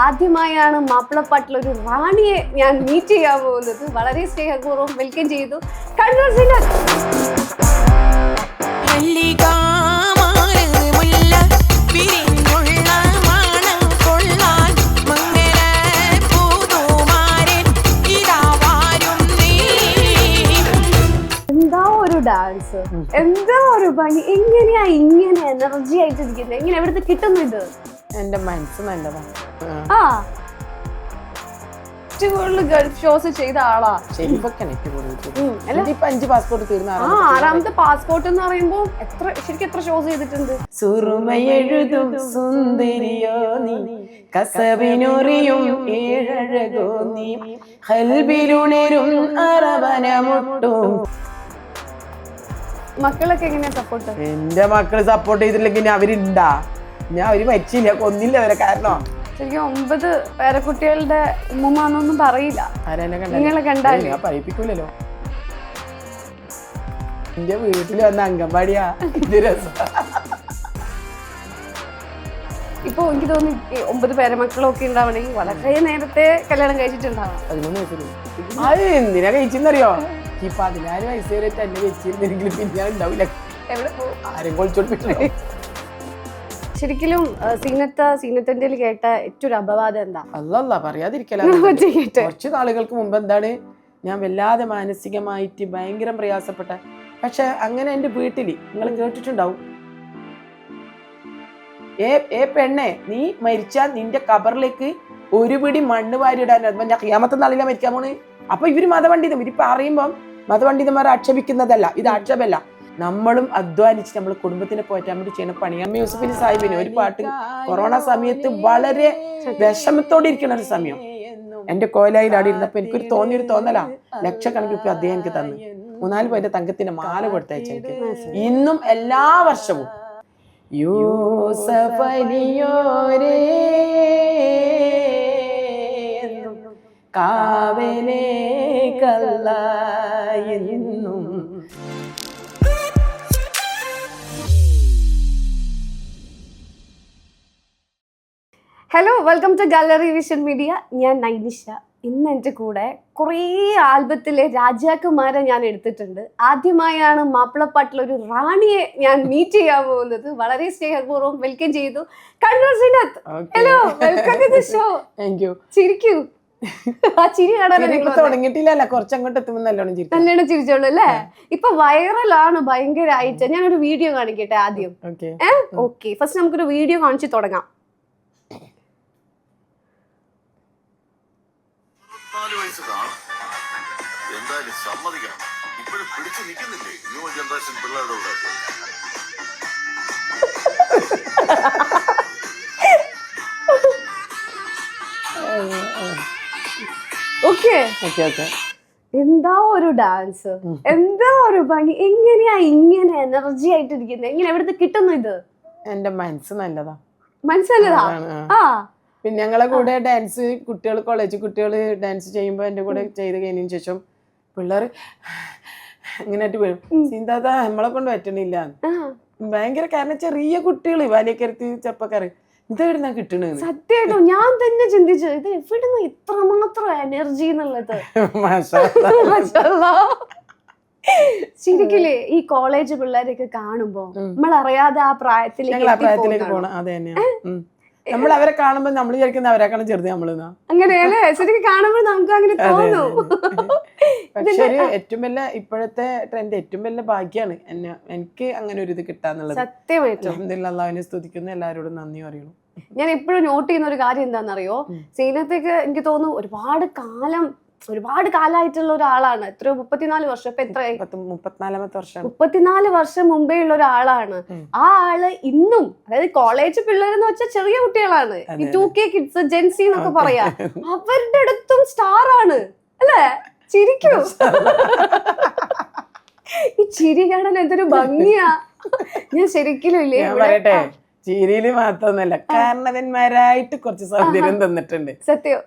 ആദ്യമായാണ് മാപ്പിളപ്പാട്ടിലൊരു റാണിയെ ഞാൻ മീറ്റ് ചെയ്യാൻ പോകുന്നത്. വളരെ സ്നേഹപൂർവ്വം വെൽക്കം ചെയ്തു. കണ്ണൂർ സിനത്ത്. എന്താ ഒരു ഡാൻസ്, എന്താ ഒരു ഭംഗി, എങ്ങനെയാ ഇങ്ങനെ എനർജി ആയിട്ടിരിക്കുന്നത്, എങ്ങനെ എവിടുത്തെ കിട്ടുന്നു ഇത്? എന്റെ മനസ്സ് നല്ലതാണ്. ആ ഗൾഫ് ഷോസ് ചെയ്ത ആളാ. പാസ്പോർട്ട് തീർന്ന 6ാമത്തെ പാസ്പോർട്ട് എന്ന് പറയുമ്പോ ശരിക്കും എത്ര ഷോസ് ചെയ്തിട്ടുണ്ട്? സുറുമയെഴുതും സുന്ദരിയോ നീ, കസവിനുറിയും ഏഴഴകോ നീ, ഖൽബിലുണരും അറബനമുട്ടും. മക്കളൊക്കെ എങ്ങനെയാ സപ്പോർട്ട്? എന്റെ മക്കള് സപ്പോർട്ട് ചെയ്തില്ലെങ്കിൽ അവരുണ്ടാ, ഞാൻ അവര് മരിച്ചില്ല, കൊന്നില്ല അവരെ. കാരണം ശരിക്കും 9 പേരക്കുട്ടികളുടെ ഉമ്മമാന്നൊന്നും പറയില്ല. നിങ്ങളെ കണ്ടാൽ പറയിപ്പിക്കൂലല്ലോ. എന്റെ വീട്ടിൽ വന്ന അംഗൻവാടിയാ ഇത് രസം. ഇപ്പൊ എനിക്ക് തോന്നി 9 പേരമക്കളൊക്കെ ഉണ്ടാവണമെങ്കിൽ വളരെ നേരത്തെ കല്യാണം കഴിച്ചിട്ടുണ്ടാവും. 13 വയസ്സിൽ. അത് എന്തിനാ കഴിച്ചെന്നറിയോ? ഈ 14 വയസ്സ് വരെ തന്നെ വെച്ചിരുന്നെങ്കിൽ പിന്നെ ഉണ്ടാവില്ല. എവിടെ പോകും? ആരും കൊളിച്ചോടിപ്പിച്ചോ. ശരിക്കും സീനത്തിന്റെ കേട്ട ഏറ്റവും അപവാദം എന്താ? അല്ല പറയാതിരിക്കല. കുറച്ച് നാളുകൾക്ക് മുമ്പ് എന്താണ്, ഞാൻ വല്ലാതെ മാനസികമായിട്ട് ഭയങ്കര പ്രയാസപ്പെട്ട. പക്ഷെ അങ്ങനെ എന്റെ വീട്ടില് നിങ്ങൾ കേട്ടിട്ടുണ്ടാവും, ഏ പെണ്ണെ, നീ മരിച്ചാൽ നിന്റെ കബറിലേക്ക് ഒരു പിടി മണ്ണ് വാരിയിടാൻ ഞാൻ ഖിയാമത്ത് നാളിലെ മരിക്കാൻ പോണ്. അപ്പൊ ഇവര് മതപണ്ഡിതം, ഇവര് പറയുമ്പം മതപണ്ഡിതന്മാരെ ആക്ഷേപിക്കുന്നതല്ല, ഇത് ആക്ഷേപമല്ല. നമ്മളും അധ്വാനിച്ച് നമ്മൾ കുടുംബത്തിനെ പോറ്റാൻ വേണ്ടി ചെയ്യുന്ന പണി. അമ്മ യൂസഫലി സാഹിബിന് ഒരു പാട്ട്, കൊറോണ സമയത്ത് വളരെ വിഷമത്തോടെ ഇരിക്കുന്ന ഒരു സമയം, എന്റെ കോലായിൽ ആടി ഇരുന്നപ്പോ എനിക്കൊരു തോന്നലാ. ലക്ഷക്കണക്കിന് രൂപ അദ്ദേഹം എനിക്ക് തന്നു. 3-4 പവന്റെ തങ്കത്തിന്റെ മാല കൊടുത്തയച്ച എനിക്ക്. ഇന്നും എല്ലാ വർഷവും യൂസഫലിയോരേ കാവലേ കല്ലായെന്നും. Hello, welcome to gallery vision media. ഞാൻ നൈനിഷ. ഇന്ന് എൻ്റെ കൂടെ കുറേ ആൽബത്തിലെ രാജാക്കന്മാരെ ഞാൻ എടുത്തിട്ടുണ്ട്. ആദ്യമായാണ് മാപ്പിളപ്പാട്ടിലൊരു റാണിയെ ഞാൻ മീറ്റ് ചെയ്യാൻ പോകുന്നത്. വളരെ സ്നേഹപൂർവ്വം വെൽക്കം ചെയ്തു. Kannur Sinath. Hello, welcome to the show. Thank you. ചിരിക്കൂ. ആ ചിരി കാണാൻ തുടങ്ങിയിട്ടില്ല, കുറച്ചങ്ങോട്ട് എത്തുമ്പോൾ നല്ലോണം ചിരിച്ചോളൂ അല്ലേ? ഇപ്പൊ വൈറലാണ് ഭയങ്കരമായിട്ട്. ഞാനൊരു വീഡിയോ കാണിക്കട്ടെ ആദ്യം. ഓക്കെ, ഫസ്റ്റ് നമുക്കൊരു വീഡിയോ കാണിച്ചു തുടങ്ങാം. 14 വയസ്സ് കാണും. എന്തായാലും സമ്മതിക്കണം, ഇപ്പോഴും പിടിച്ചു നിൽക്കുന്നില്ലേ ന്യൂ ജനറേഷൻ പിള്ളേരുടെ കൂടെ. എന്താ ഒരു ഡാൻസ്, എന്താ ഒരു ഭംഗി, എങ്ങനെയാ ഇങ്ങനെ എനർജി ആയിട്ടിരിക്കുന്നത്, എങ്ങനെ എവിടുത്തെ കിട്ടുന്നു ഇത്? എന്റെ മനസ്സ് നല്ലതാ. മനസ്സല്ലതാ. ആ പിന്നെ ഞങ്ങളെ കൂടെ ഡാൻസ് കുട്ടികൾ, കോളേജ് കുട്ടികൾ ഡാൻസ് ചെയ്യുമ്പോൾ എൻ്റെ കൂടെ ചെയ്ത് കഴിഞ്ഞതിന് ശേഷം പിള്ളേർ ഇങ്ങനെയായിട്ട് വരും, സീന്താത്ത നമ്മളെ കൊണ്ട് പറ്റണില്ല ഭയങ്കര. കാരണം ചെറിയ കുട്ടികൾ, വലിയക്കരുത്ത് ചെറുപ്പക്കാർ, ഇതെവിടുന്നാ കിട്ടണത്? സത്യമായിട്ടും ഞാൻ തന്നെ ചിന്തിച്ചു, ഇത് എവിടുന്ന് ഇത്രമാത്രം എനർജി എന്നുള്ളത്. ശരിക്കില്ലേ ഈ കോളേജ് പിള്ളേരൊക്കെ കാണുമ്പോ നമ്മളറിയാതെ ആ പ്രായത്തിലേക്ക് പോണം. അത് തന്നെയാ, നമ്മൾ അവരെ കാണുമ്പോ നമ്മൾ വിചാരിക്കുന്ന അവരെക്കാളും ചെറുത് നമ്മളെന്നാ. അങ്ങനെയല്ലേ ശരിക്കും കാണുമ്പോൾ നമുക്ക് അങ്ങനെ തോന്നും. പക്ഷെ ഏറ്റവും വലിയ ഇപ്പോഴത്തെ ട്രെൻഡ്, ഏറ്റവും വലിയ ഭാഗ്യാണ് എനിക്ക് അങ്ങനെ ഒരു ഇത് കിട്ടാന്നുള്ളത്. സത്യമായിട്ടും അൽഹംദുലില്ലാഹ്, അല്ലാഹുവിനെ സ്തുതിക്കുന്നു, എല്ലാവരോടും നന്ദി പറയുന്നു. ഞാൻ എപ്പോഴും നോട്ട് ചെയ്യുന്ന ഒരു കാര്യം എന്താണെന്നറിയോ, സീനത്തേക്ക് എനിക്ക് തോന്നുന്നു ഒരുപാട് കാലമായിട്ടുള്ള ഒരാളാണ്. എത്രയോ 34 വർഷം, ഇപ്പൊ എത്ര 34 വർഷം മുമ്പേ ഉള്ള ഒരാളാണ്. ആ ആള് ഇന്നും, അതായത് കോളേജ് പിള്ളേരെന്ന് വെച്ചാൽ ചെറിയ കുട്ടികളാണ്, ഈ 2K കിഡ്സ്, ജെൻസി എന്നൊക്കെ പറയാ, അവരുടെ അടുത്തും സ്റ്റാർ ആണ് അല്ലേ? ചിരിക്കൂ. ഈ ചിരി കാണാൻ എന്തൊരു ഭംഗിയാ. ഞാൻ ശരിക്കും ഇല്ലേ ചിരിയില് മാത്രമൊന്നുമല്ല, കാരണവന്മാരായിട്ട് കുറച്ച് സൗകര്യം തന്നിട്ടുണ്ട്. സത്യം.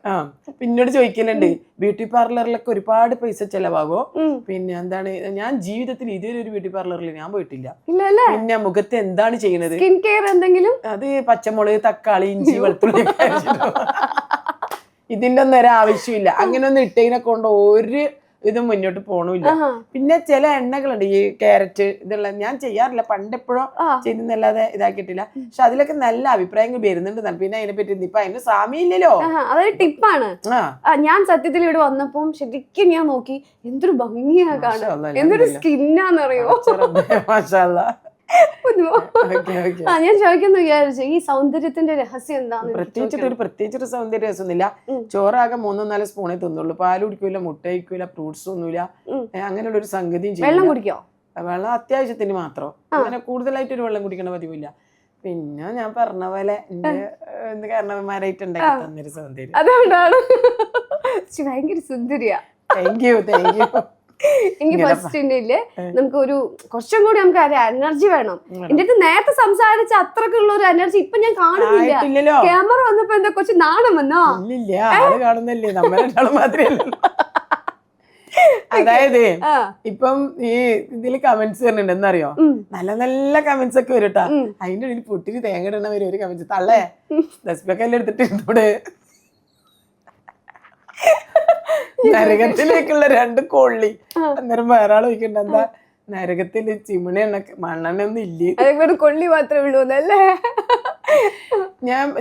പിന്നോട് ചോദിക്കലുണ്ട്, ബ്യൂട്ടി പാർലറിലൊക്കെ ഒരുപാട് പൈസ ചെലവാകോ? പിന്നെ എന്താണ്, ഞാൻ ജീവിതത്തിൽ ഇതുവരെ ഒരു ബ്യൂട്ടി പാർലറിൽ ഞാൻ പോയിട്ടില്ല. പിന്നെ മുഖത്ത് എന്താണ് ചെയ്യുന്നത്? സ്കിൻ കെയർ എന്തെങ്കിലും? അത് പച്ചമുളക്, തക്കാളി, ഇഞ്ചി, വെളുത്തുള്ളി ഇതിന്റെ ഒന്നും ഒരാവശ്യമില്ല. അങ്ങനെ ഒന്നും ഇട്ടതിനെ കൊണ്ട് ഒരു ഇതും മുന്നോട്ട് പോണില്ല. പിന്നെ ചില എണ്ണകളുണ്ട് ഈ ക്യാരറ്റ് ഇതുള്ള ഞാൻ ചെയ്യാറില്ല, പണ്ടെപ്പോഴോ ചെയ്യുന്നല്ലാതെ ഇതാക്കിയിട്ടില്ല. പക്ഷെ അതിലൊക്കെ നല്ല അഭിപ്രായങ്ങൾ വരുന്നുണ്ട്. പിന്നെ അതിനെ പറ്റി ഇപ്പൊ അതിന് സാമ്യമില്ലല്ലോ. അതൊരു ടിപ്പാണ്. ഞാൻ സത്യത്തിൽ ഇവിടെ വന്നപ്പോ ശരിക്കും ഞാൻ നോക്കി, എന്തൊരു ഭംഗിയാ കാണാൻ, എന്തൊരു സ്കിന്നാന്നറിയോ. ഞാൻ ചോദിക്കുന്നു വിചാരിച്ചു ഈ സൗന്ദര്യത്തിന്റെ രഹസ്യം എന്താണ്? പ്രത്യേകിച്ചൊരു സൗന്ദര്യ രഹസ്യമൊന്നുമില്ല. ചോറാകെ 3-4 സ്പൂണേ തിന്നുള്ളൂ. പാല് കുടിക്കൂല, മുട്ട കഴിക്കൂല, ഫ്രൂട്ട്സ് ഒന്നുമില്ല, അങ്ങനെയുള്ള ഒരു സംഗതിയും ചെയ്യില്ല. വെള്ളം കുടിക്കോ? വെള്ളം അത്യാവശ്യത്തിന് മാത്രം, അങ്ങനെ കൂടുതലായിട്ടൊരു വെള്ളം കുടിക്കണ പതിവില്ല. പിന്നെ ഞാൻ പറഞ്ഞ പോലെ എന്റെ കാരണവന്മാരായിട്ട് ഉണ്ടാക്കി തന്നൊരു സൗന്ദര്യം. അതുകൊണ്ടാണ് ഭയങ്കര സുന്ദരിയാ. Thank you. എനിക്ക് ഫസ്റ്റ് ഇല്ലേ നമുക്ക് ഒരു കുറച്ചും കൂടി നമുക്ക് എനർജി വേണം. എന്റെ അടുത്ത് നേരത്തെ സംസാരിച്ച അത്രക്കുള്ള ഒരു എനർജി ഇപ്പൊ ഞാൻ കാണുന്നില്ല. ക്യാമറ വന്നപ്പോ എന്താ കുറച്ച് നാണം വന്നോ? കാണുന്നില്ലേ, നമ്മളെ മാത്രമല്ല. അതായത് ഇപ്പം ഈ ഇതില് കമന്റ്സ് വരുന്നുണ്ട്, എന്നറിയോ, നല്ല നല്ല കമന്റ്സ് ഒക്കെ വരും കേട്ടാ. അതിന്റെ ഇടയിൽ പൊട്ടിന് തേങ്ങ ഇടണ വരും ഒരു കമന്റ്സ്. തള്ളേ ദസ്ബക്കെല്ലാം എടുത്തിട്ട് ഇതോടെ നരകത്തിലേക്കുള്ള 2 കൊള്ളി. അന്നേരം വേറെ ആൾ ചോദിക്കണ്ട, എന്താ നരകത്തില് ചിമിണി മണ്ണെണ്ണ ഒന്നും ഇല്ലേ, കൊള്ളി മാത്രമേ ഉള്ളൂ എന്നല്ലേ.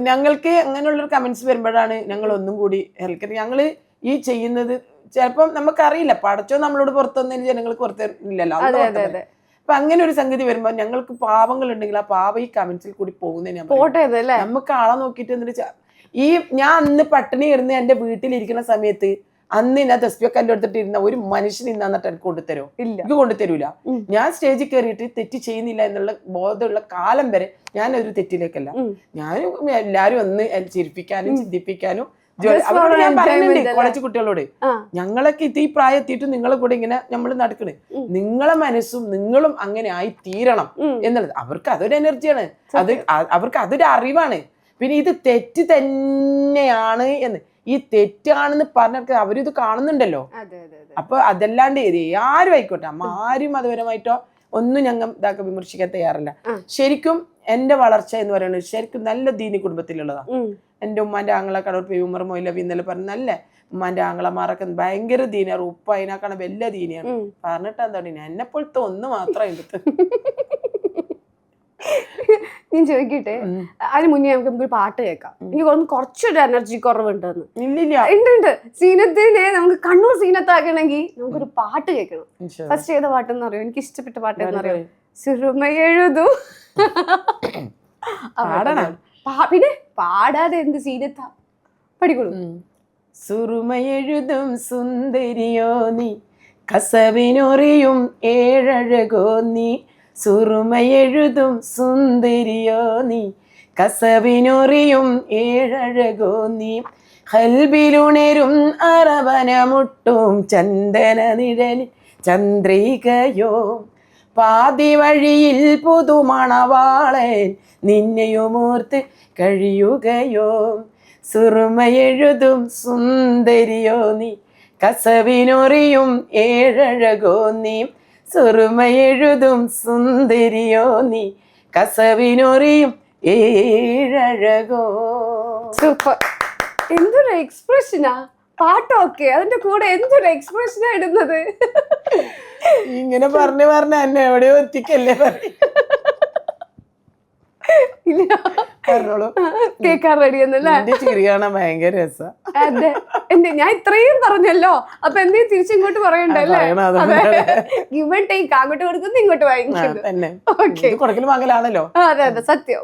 ഞങ്ങൾക്ക് അങ്ങനെയുള്ളൊരു കമന്റ്സ് വരുമ്പോഴാണ് ഞങ്ങൾ ഒന്നും കൂടി ഹെൽക്കറ്റ്. ഞങ്ങള് ഈ ചെയ്യുന്നത് ചിലപ്പം നമുക്കറിയില്ല, പടച്ചോ നമ്മളോട് പുറത്തൊന്നും ജനങ്ങൾക്ക് പുറത്തില്ലല്ലോ. അപ്പൊ അങ്ങനെ ഒരു സംഗതി വരുമ്പോ ഞങ്ങൾക്ക് പാവങ്ങൾ ഉണ്ടെങ്കിൽ ആ പാവ ഈ കമന്റ്സിൽ കൂടി പോകുന്നതിന് നമുക്ക് ആളെ നോക്കിയിട്ട് എന്നിട്ട് ഈ ഞാൻ അന്ന് പട്ടിണി ഇരുന്ന് എന്റെ വീട്ടിലിരിക്കുന്ന സമയത്ത് അന്ന് ഞാൻ തെസ്ബിയൊക്കെ എടുത്തിട്ട് ഇരുന്ന ഒരു മനുഷ്യൻ ഇന്നിട്ട് എനിക്ക് കൊണ്ടുതരോ? എനിക്ക് കൊണ്ടുതരൂല. ഞാൻ സ്റ്റേജിൽ കയറിയിട്ട് തെറ്റ് ചെയ്യുന്നില്ല എന്നുള്ള ബോധമുള്ള കാലം വരെ ഞാൻ ഒരു തെറ്റിലേക്കല്ല. ഞാൻ എല്ലാരും ഒന്ന് ചിരിപ്പിക്കാനും ചിന്തിപ്പിക്കാനും അവരോട് ഞാൻ പറയുന്നുണ്ട്, കോളേജ് കുട്ടികളോട്, ഞങ്ങളൊക്കെ ഈ പ്രായം എത്തിയിട്ട് നിങ്ങളെ കൂടെ ഇങ്ങനെ നമ്മൾ നടക്കണ്, നിങ്ങളെ മനസ്സും നിങ്ങളും അങ്ങനെ ആയി തീരണം എന്നുള്ളത് അവർക്ക് അതൊരു എനർജിയാണ്, അവർക്ക് അതൊരു അറിവാണ്. പിന്നെ ഇത് തെറ്റ് തന്നെയാണ് എന്ന്, ഈ തെറ്റാണെന്ന് പറഞ്ഞൊക്കെ അവരിത് കാണുന്നുണ്ടല്ലോ. അപ്പൊ അതല്ലാണ്ട് ആരും ആയിക്കോട്ടെ, ആരും മതപരമായിട്ടോ ഒന്നും ഞങ്ങൾ ഇതാക്കി വിമർശിക്കാൻ തയ്യാറല്ല. ശരിക്കും എന്റെ വളർച്ച എന്ന് പറയുന്നത് ശരിക്കും നല്ല ദീനി കുടുംബത്തിലുള്ളതാണ്. എന്റെ ഉമ്മാന്റെ ആങ്ങള കടൂർ ഉമർ മൊയ്ലവി ഇന്നലെ പറഞ്ഞ നല്ല ഉമ്മാന്റെ ആങ്ങളമാരൊക്കെ ഭയങ്കര ദീനിയാണ്. ഉപ്പ അതിനേക്കാണ് വലിയ ദീനിയാണ്. പറഞ്ഞിട്ട് എന്താണ് എന്നെപ്പോഴത്തെ ഒന്ന് മാത്രം എടുത്ത്. ഞാൻ ചോദിക്കട്ടെ, അതിന് മുന്നേ നമുക്ക് പാട്ട് കേൾക്കാം. എനിക്ക് കുറച്ചൊരു എനർജി കുറവുണ്ടെന്ന്. ഉണ്ട് സീനത്തിനെ നമുക്ക് കണ്ണൂർ സീനത്താക്കണമെങ്കിൽ നമുക്കൊരു പാട്ട് കേൾക്കണം. ഫസ്റ്റ് ഏത് പാട്ടെന്ന് അറിയോ? എനിക്ക് ഇഷ്ടപ്പെട്ട പാട്ട് എന്ന് അറിയോ? സുറുമയെഴുതും. പിന്നെ പാടാതെ എന്ത് സീനത്താ, പഠിക്കണു. സുറുമയെഴുതും സുന്ദരിയോ നീ, കസവിനൊറിയും ഏഴഴകോ നീ, സുറുമയെഴുതും സുന്ദരിയോ നീ, കസവിനൊറിയും ഏഴഴകോ നീ, ഹൽബിലുണരും അറവനമുട്ടും ചന്ദന നിഴലിൽ ചന്ദ്രികയോ, പാതി വഴിയിൽ പുതുമണവാളൻ നിന്നെയുമോർത്ത് കഴിയുകയോ, സുറുമയെഴുതും സുന്ദരിയോ നീ, കസവിനൊറിയും ഏഴഴകോ നീ, സുറുമയെഴുതും സുന്ദരിയോ നീ, കസവിനൊറിയും ഏഴഴകോ. സൂപ്പർ. എന്തൊരു എക്സ്പ്രഷനാ പാട്ടൊക്കെ, അതിന്റെ കൂടെ എന്തൊരു എക്സ്പ്രഷനാ ഇടുന്നത്. ഇങ്ങനെ പറഞ്ഞു എന്നെ എവിടെയോ എത്തിക്കല്ലേ. കേക്കാൻ റെഡിയെന്നല്ലേ? ചിരിയാണ് ഭയങ്കര രസം. അതെ, ഞാൻ ഇത്രയും പറഞ്ഞല്ലോ, അപ്പൊ എന്തെങ്കിലും തിരിച്ചിങ്ങോട്ട് പറയണ്ടല്ലേ? ഗിവ് ആൻഡ് ടേക്ക്, അങ്ങോട്ട് കൊടുക്കുന്നു ഇങ്ങോട്ട് വാങ്ങിക്കലാണല്ലോ. അതെ അതെ, സത്യം.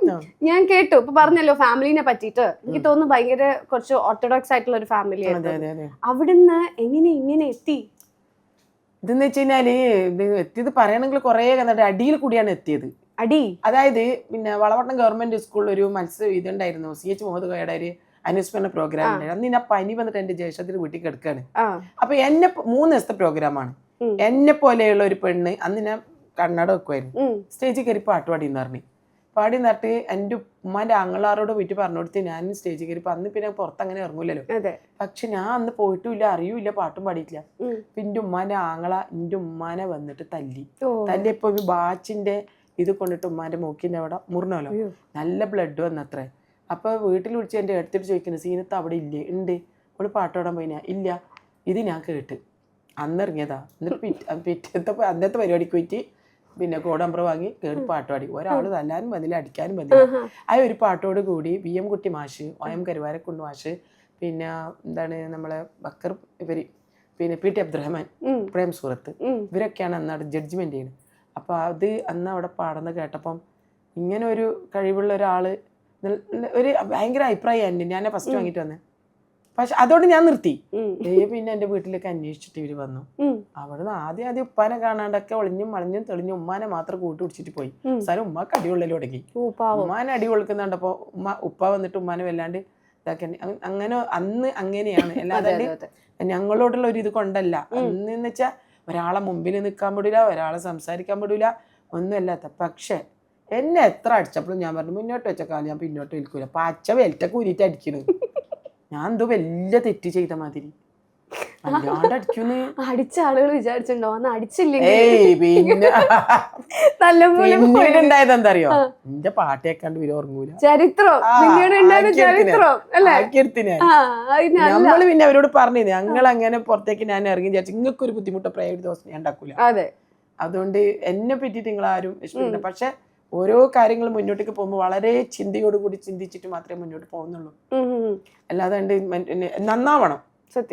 ഞാൻ കേട്ടു ഇപ്പൊ പറഞ്ഞല്ലോ ഫാമിലിനെ പറ്റിയിട്ട്. എനിക്ക് തോന്നുന്നു ഭയങ്കര കുറച്ച് ഓർത്തഡോക്സ് ആയിട്ടുള്ള ഒരു ഫാമിലി. അവിടുന്ന് എങ്ങനെ ഇങ്ങനെ എത്തി? ഇതെന്ന് വെച്ച് കഴിഞ്ഞാല് എത്തിയത് പറയണെങ്കിൽ കുറെ അടിയിൽ കൂടിയാണ് എത്തിയത്. അതായത് പിന്നെ വളവട്ടം ഗവൺമെന്റ് സ്കൂളിൽ ഒരു ഇതുണ്ടായിരുന്നു, CH മുഹമ്മദ് കോയയുടെ ഒരു അനുസ്മരണ പ്രോഗ്രാം ഉണ്ടായിരുന്നു. അന്ന് ഞാൻ പനി വന്നിട്ട് എന്റെ ജ്യേഷ്ഠത്തിന് വീട്ടിൽ കിടക്കാണ്. അപ്പൊ 3 ദിവസത്തെ പ്രോഗ്രാമാണ്. എന്നെ പോലെയുള്ള ഒരു പെണ്ണ് അന്ന് ഞാൻ കണ്ണട വെക്കുമായിരുന്നു. സ്റ്റേജിൽ കയറി പാട്ട് പാടിന്ന് പറഞ്ഞു. പാടി നട്ട് എൻ്റെ ഉമ്മാന്റെ ആങ്ങളാരോട് വീട്ടിൽ പറഞ്ഞു കൊടുത്ത് ഞാൻ സ്റ്റേജിൽ കയറി. അന്ന് പിന്നെ പുറത്തങ്ങനെ ഇറങ്ങൂലല്ലോ. പക്ഷെ ഞാൻ അന്ന് പോയിട്ടുമില്ല, അറിയൂല, പാട്ടും പാടിയിട്ടില്ല. പിന്നെ ഉമ്മാന്റെ ആങ്ങള എൻ്റെ ഉമ്മാനെ വന്നിട്ട് തല്ലിയപ്പോ ബാച്ചിന്റെ ഇത് കൊണ്ടിട്ട് ഉമ്മാന്റെ മൂക്കിന്റെ അവിടെ മുറിഞ്ഞല്ലോ, നല്ല ബ്ലഡ് വന്നത്രേ. അപ്പൊ വീട്ടിൽ വിളിച്ച് എന്റെ എടുത്തിട്ട് ചോദിക്കുന്നത്, സീനത്ത് അവിടെ ഇല്ലേ? ഉണ്ട്. അവള് പാട്ടോടാൻ പോയിനാ ഇല്ല, ഇത് ഞാൻ കേട്ട് അന്നിറങ്ങിയതാ. എന്നിട്ട് അന്നത്തെ പരിപാടിക്ക് പോയിട്ട് പിന്നെ കോടമ്പറ വാങ്ങി കേട്ട് പാട്ടുപാടി. ഒരാൾ തല്ലാനും മതില്ല, അടിക്കാനും മതില്ല. ആ ഒരു പാട്ടോട് കൂടി VM കുട്ടി മാഷ്, OM കരുവാരക്കുണ്ട് മാഷ്, പിന്നെ എന്താണ് നമ്മളെ ബക്കർ ഇവര്, പിന്നെ PT അബ്ദുറഹ്മാൻ, പ്രേം സൂറത്ത്, ഇവരൊക്കെയാണ് അന്ന് ജഡ്ജ്മെന്റ് ചെയ്യുന്നത്. അപ്പൊ അത് അന്ന് അവിടെ പാടുന്ന കേട്ടപ്പം ഇങ്ങനെ ഒരു കഴിവുള്ള ഒരാള് ഒരു ഭയങ്കര അഭിപ്രായമായിരുന്നു. ഞാൻ ഫസ്റ്റ് വാങ്ങിട്ട് വന്നേ. പക്ഷെ അതോടെ ഞാൻ നിർത്തി. പിന്നെ എന്റെ വീട്ടിലേക്ക് അന്വേഷിച്ചിട്ട് ഇവര് വന്നു. അവിടുന്ന് ആദ്യം ഉപ്പാനെ കാണാണ്ടൊക്കെ ഒളിഞ്ഞും മളിഞ്ഞും തെളിഞ്ഞും ഉമ്മാനെ മാത്രം കൂട്ടി പിടിച്ചിട്ട് പോയി. സാരം ഉമ്മാക്ക് അടികൊള്ളൽ തുടങ്ങി. ഉമ്മാനെ അടി കൊളുക്കുന്നുണ്ടപ്പോ ഉപ്പ വന്നിട്ട് ഉമ്മാനെ വല്ലാണ്ട് ഇതാക്കി. അങ്ങനെ അന്ന് അങ്ങനെയാണ്. അല്ലാതെ ഞങ്ങളോടുള്ള ഒരു ഇത് കൊണ്ടല്ല. അന്ന് വെച്ചാൽ ഒരാളെ മുമ്പിൽ നിൽക്കാൻ പറ്റൂല, ഒരാളെ സംസാരിക്കാൻ പറ്റൂല, ഒന്നുമല്ലാത്ത. പക്ഷെ എന്നെ എത്ര അടിച്ചപ്പോഴും ഞാൻ പറഞ്ഞു മുന്നോട്ട് വെച്ച കാലം ഞാൻ പിന്നോട്ട് നിൽക്കൂല. പച്ച വെൽറ്റൊക്കെ ഊരിയിട്ട് അടിക്കണ്. ഞാൻ എന്തോ വലിയ തെറ്റ് ചെയ്ത മാതിരി അല്ലാണ്ട് അടിക്കുന്നു. അടിച്ച ആളുകൾ വിചാരിച്ചിട്ടുണ്ടോ അന്ന് അടിച്ചില്ലേ? പിന്നെ പിന്നീട് ഉണ്ടായത് എന്താ അറിയോ, എന്റെ പാട്ട് കേൾക്കാണ്ട് ഇവര് ഉറങ്ങൂല. ചരിത്രം നമ്മള് പിന്നെ അവരോട് പറഞ്ഞു ഞങ്ങൾ അങ്ങനെ പുറത്തേക്ക് ഞാൻ ഇറങ്ങി വിചാരിച്ചു നിങ്ങൾക്ക് ഒരു ബുദ്ധിമുട്ടോ പ്രയോ ദിവസം ഞാൻ ഉണ്ടാക്കൂല. അതുകൊണ്ട് എന്നെ പറ്റിയിട്ട് നിങ്ങൾ ആരും ഇഷ്ടമില്ല. പക്ഷെ ഓരോ കാര്യങ്ങൾ മുന്നോട്ടേക്ക് പോകുമ്പോൾ വളരെ ചിന്തയോടുകൂടി ചിന്തിച്ചിട്ട് മാത്രമേ മുന്നോട്ട് പോകുന്നുള്ളൂ. അല്ലാതെ നന്നാവണം,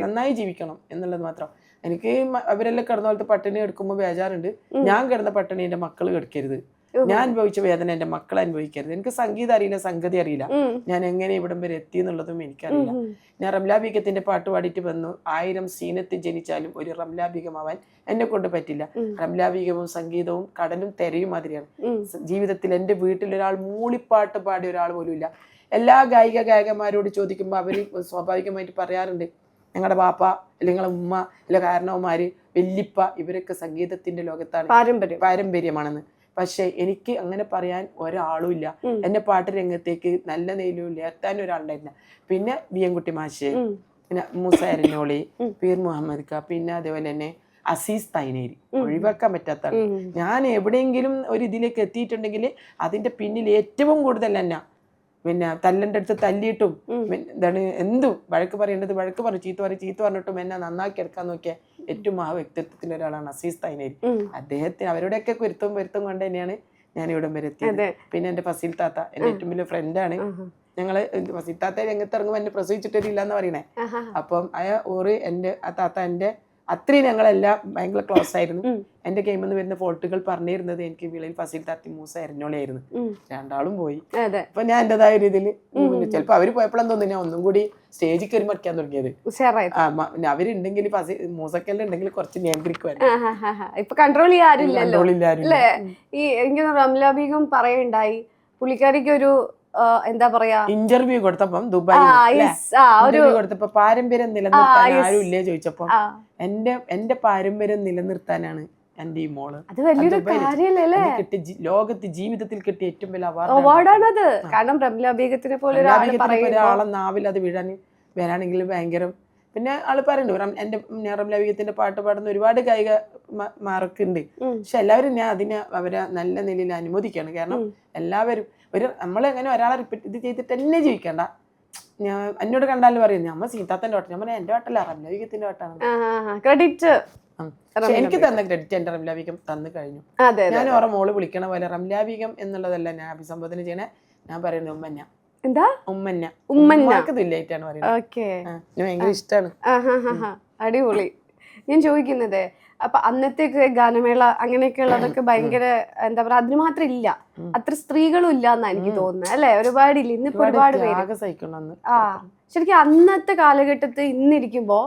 നന്നായി ജീവിക്കണം എന്നുള്ളത് മാത്രം. എനിക്ക് അവരെല്ലാം കിടന്ന പോലത്തെ പട്ടിണി എടുക്കുമ്പോൾ ബേജാറുണ്ട്. ഞാൻ കിടന്ന പട്ടിണി എന്റെ മക്കൾ കിടക്കരുത്, ഞാൻ അനുഭവിച്ച വേദന എന്റെ മക്കൾ അനുഭവിക്കരുത്. എനിക്ക് സംഗീതം അറിയില്ല, സംഗതി അറിയില്ല, ഞാൻ എങ്ങനെ ഇവിടം വരെ എത്തി എന്നുള്ളതും എനിക്കറിയില്ല. ഞാൻ റംലാബീഗത്തിന്റെ പാട്ട് പാടിയിട്ട് വന്നു. 1000 സീനത്ത് ജനിച്ചാലും ഒരു റംലാബീഗമാവാൻ എന്നെ കൊണ്ട് പറ്റില്ല. റംലാബീഗവും സംഗീതവും കടലും തെരയും മാതിരിയാണ്. ജീവിതത്തിൽ എന്റെ വീട്ടിലൊരാൾ മൂളിപ്പാട്ട് പാടിയ ഒരാൾ പോലും ഇല്ല. എല്ലാ ഗായകന്മാരോട് ചോദിക്കുമ്പോൾ അവര് സ്വാഭാവികമായിട്ട് പറയാറുണ്ട് ഞങ്ങളുടെ ബാപ്പ അല്ലെങ്കിൽ നിങ്ങളെ ഉമ്മ അല്ല കാരണവന്മാര് വല്യപ്പ ഇവരൊക്കെ സംഗീതത്തിന്റെ ലോകത്താണ്, പാരമ്പര്യമാണെന്ന്. പക്ഷെ എനിക്ക് അങ്ങനെ പറയാൻ ഒരാളും ഇല്ല. എന്റെ പാട്ട് രംഗത്തേക്ക് നല്ല നിലയിൽ എത്താൻ ഒരാളുണ്ടായിരുന്നില്ല. പിന്നെ VM കുട്ടി മാഷ്, പിന്നെ മൂസ എരഞ്ഞോളി, പീർ മുഹമ്മദ് ക, പിന്നെ അതേപോലെ തന്നെ അസീസ് തൈനേരി, ഒഴിവാക്കാൻ പറ്റാത്ത. ഞാൻ എവിടെയെങ്കിലും ഒരു ഇതിലേക്ക് എത്തിയിട്ടുണ്ടെങ്കിൽ അതിന്റെ പിന്നിൽ ഏറ്റവും കൂടുതൽ എന്നാ പിന്നെ തല്ലന്റെ അടുത്ത് തല്ലിയിട്ടും എന്താണ് എന്തും വഴക്ക് പറയേണ്ടത് വഴക്ക് പറഞ്ഞു, ചീത്ത പറഞ്ഞിട്ടും എന്നെ നന്നാക്കി എടുക്കാൻ നോക്കിയ ഏറ്റവും വ്യക്തിത്വത്തിൽ ഒരാളാണ് അസീസ് തൈനേരി. അദ്ദേഹത്തിന് അവരുടെയൊക്കെ പൊരുത്തം കൊണ്ട് തന്നെയാണ് ഞാൻ ഇവിടം വരെ എത്തിയത്. പിന്നെ എന്റെ ഫസീൽ താത്ത എന്റെ ഏറ്റവും വലിയ ഫ്രണ്ടാണ്. ഞങ്ങള് ഫസീൽ താത്ത രംഗത്ത് ഇറങ്ങുമ്പോൾ എന്നെ പ്രസവിച്ചിട്ടില്ല എന്ന് പറയണേ. അപ്പം ആ താത്ത എന്റെ അത്രയും ഞങ്ങളെല്ലാം ഭയങ്കര ക്ലോസ് ആയിരുന്നു. എന്റെ ഗെയിമിൽ നിന്ന് വരുന്ന ഫോൾട്ടുകൾ പറഞ്ഞിരുന്നത് എനിക്ക് വിളയിൽ ഫസീൽ താത്തി മൂസ എരഞ്ഞോളിയായിരുന്നു. രണ്ടാളും പോയി. അപ്പൊ ഞാൻ എന്റേതായ ഒരു ഇതില് ചിലപ്പോ അവര് പോയപ്പോഴെന്ന് തോന്നുന്നു ഞാൻ ഒന്നും കൂടി സ്റ്റേജിൽ കയറി മറിക്കാൻ തുടങ്ങിയത്. അവരുണ്ടെങ്കിൽ മൂസക്കെല്ലാം ഉണ്ടെങ്കിൽ കുറച്ച് നിയന്ത്രിക്കുവായിരുന്നു. കൺട്രോൾ ചെയ്യാറില്ലല്ലേ? ഈ എനിക്ക് റംലാബീഗും പറയണ്ടായി പുള്ളിക്കാരിക്ക് ഒരു എന്താ പറയാ ഇന്റർവ്യൂ കൊടുത്തപ്പം ദുബായ് കൊടുത്തപ്പോ പാരമ്പര്യം നിലനിർത്താൻ ആരും ഇല്ലേ ചോദിച്ചപ്പോ എന്റെ പാരമ്പര്യം നിലനിർത്താനാണ് എന്റെ ഈ മോള്. അത് വലിയൊരു കാര്യല്ലേ? ലോകത്ത് ജീവിതത്തിൽ കിട്ടിയ ഏറ്റവും വലിയ അവാർഡാണത്. കാരണം റംലാബീഗത്തിനെ പോലെ ഒരാളെ നാവിൽ അത് വരാണെങ്കിൽ ഭയങ്കര. പിന്നെ ആള് പറയുന്നുണ്ട് എന്റെ റംലാബീഗത്തിന്റെ പാട്ട് പാടുന്ന ഒരുപാട് ഗായികമാരൊക്കെ പക്ഷെ എല്ലാവരും ഞാൻ അവരെ നല്ല നിലയിൽ അനുമോദിക്കുകയാണ്. കാരണം എല്ലാവരും നമ്മളെങ്ങനെ ഒരാളെ റിപ്പീറ്റ് ഇത് ചെയ്തിട്ട് തന്നെ ജീവിക്കണ്ട. ഞാൻ എന്നോട് കണ്ടാലും പറയും നമ്മ സീതാത്തന്റെ പാട്ട്, ഞാൻ എന്റെ പാട്ടല്ല റംലാബീഗത്തിന്റെ പാട്ടാണ്. ക്രെഡിറ്റ് എനിക്ക് തന്ന ക്രെഡിറ്റ് എന്റെ റംലാബീഗം തന്നു കഴിഞ്ഞു. ഞാൻ ഓരോ മോള് വിളിക്കണ പോലെ റംലാബീഗം എന്നുള്ളതല്ല ഞാൻ അഭിസംബോധന ചെയ്യണേ. ഞാൻ പറയുന്നത് ഉമ്മന്ന. എന്താ ഉമ്മന്നക്ക് തുല്യായിട്ടാണ് പറയുന്നത്. ഭയങ്കര ഇഷ്ടമാണ്. അടിപൊളി. ഞാൻ ചോദിക്കുന്നത് അപ്പൊ അന്നത്തെ ഗാനമേള അങ്ങനെയൊക്കെ ഉള്ളതൊക്കെ ഭയങ്കര എന്താ പറയാ അതിന് മാത്രം ഇല്ല, അത്ര സ്ത്രീകളും ഇല്ല എന്നാ എനിക്ക് തോന്നുന്നത് അല്ലെ? ഒരുപാടില്ല. ഇന്നിപ്പോ ഒരുപാട് പേര്. ശരിക്കും അന്നത്തെ കാലഘട്ടത്തിൽ ഇന്നിരിക്കുമ്പോ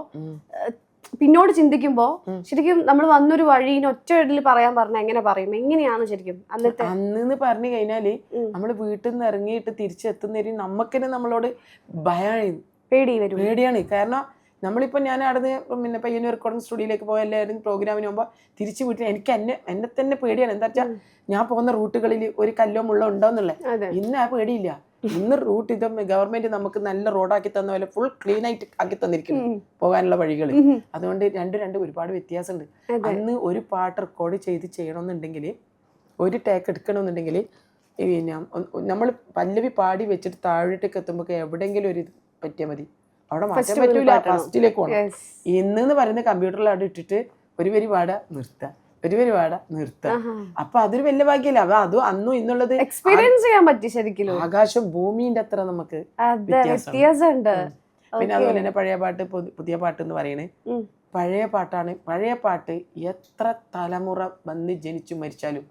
പിന്നോട് ചിന്തിക്കുമ്പോ ശരിക്കും നമ്മൾ വന്നൊരു വഴീന് ഒറ്റയിൽ പറയാൻ പറഞ്ഞ എങ്ങനെ പറയും? എങ്ങനെയാണ് ശരിക്കും അന്നത്തെ? അന്ന് പറഞ്ഞു കഴിഞ്ഞാല് നമ്മള് വീട്ടിൽ നിന്ന് ഇറങ്ങിയിട്ട് തിരിച്ചെത്തുന്നവരും നമുക്കെന്നെ നമ്മളോട് ഭയം പേടിയാണ്. കാരണം നമ്മളിപ്പോൾ ഞാൻ അവിടുന്ന് പിന്നെ പയ്യന്നൂർ റെക്കോർഡിംഗ് സ്റ്റുഡിയോയിലേക്ക് പോയ എല്ലാവരും പ്രോഗ്രാമിന് പോകുമ്പോൾ തിരിച്ചു വീട്ടിൽ എനിക്ക് എന്നെ തന്നെ പേടിയാണ്. എന്താ വെച്ചാൽ ഞാൻ പോകുന്ന റൂട്ടുകളിൽ ഒരു കല്ലോ മുള്ളോ ഉണ്ടോന്നുള്ളത്. ഇന്ന് ആ പേടിയില്ല. ഇന്ന് റൂട്ട് ഇത് ഗവൺമെന്റ് നമുക്ക് നല്ല റോഡാക്കി തന്ന പോലെ ഫുൾ ക്ലീൻ ആയിട്ട് ആക്കി തന്നിരിക്കുന്നു പോകാനുള്ള വഴികൾ. അതുകൊണ്ട് രണ്ട് ഒരുപാട് വ്യത്യാസമുണ്ട്. അന്ന് ഒരു പാട്ട് റെക്കോർഡ് ചെയ്യണമെന്നുണ്ടെങ്കിൽ ഒരു ടേക്ക് എടുക്കണമെന്നുണ്ടെങ്കിൽ പിന്നെ നമ്മൾ പല്ലവി പാടി വെച്ചിട്ട് താഴോട്ടേക്ക് എത്തുമ്പോൾ എവിടെയെങ്കിലും ഒരു പറ്റിയാൽ മതി, അവിടെ മാറ്റാൻ പറ്റൂല, ഫസ്റ്റിലേക്ക് പോകണം. ഇന്ന് പറയുന്ന കമ്പ്യൂട്ടറിൽ അവിടെ ഇട്ടിട്ട് ഒരു വരി പാടാ നിർത്തുക, ഒരു വരി പാടാ നിർത്തുക. അപ്പൊ അതൊരു വലിയ ഭാഗ്യല്ല. അപ്പൊ അതും അന്നും ഇന്നുള്ളത് എക്സ്പീരിയൻസ് ചെയ്യാൻ പറ്റി ശരിക്കും. ആകാശം ഭൂമിന്റെ അത്ര നമുക്ക് വ്യത്യാസമുണ്ട്. പിന്നെ അതുപോലെ തന്നെ പഴയ പാട്ട് പുതിയ പാട്ട് എന്ന് പറയണേ, പഴയ പാട്ടാണ്. പഴയ പാട്ട് എത്ര തലമുറ വന്ന് ജനിച്ചു മരിച്ചാലും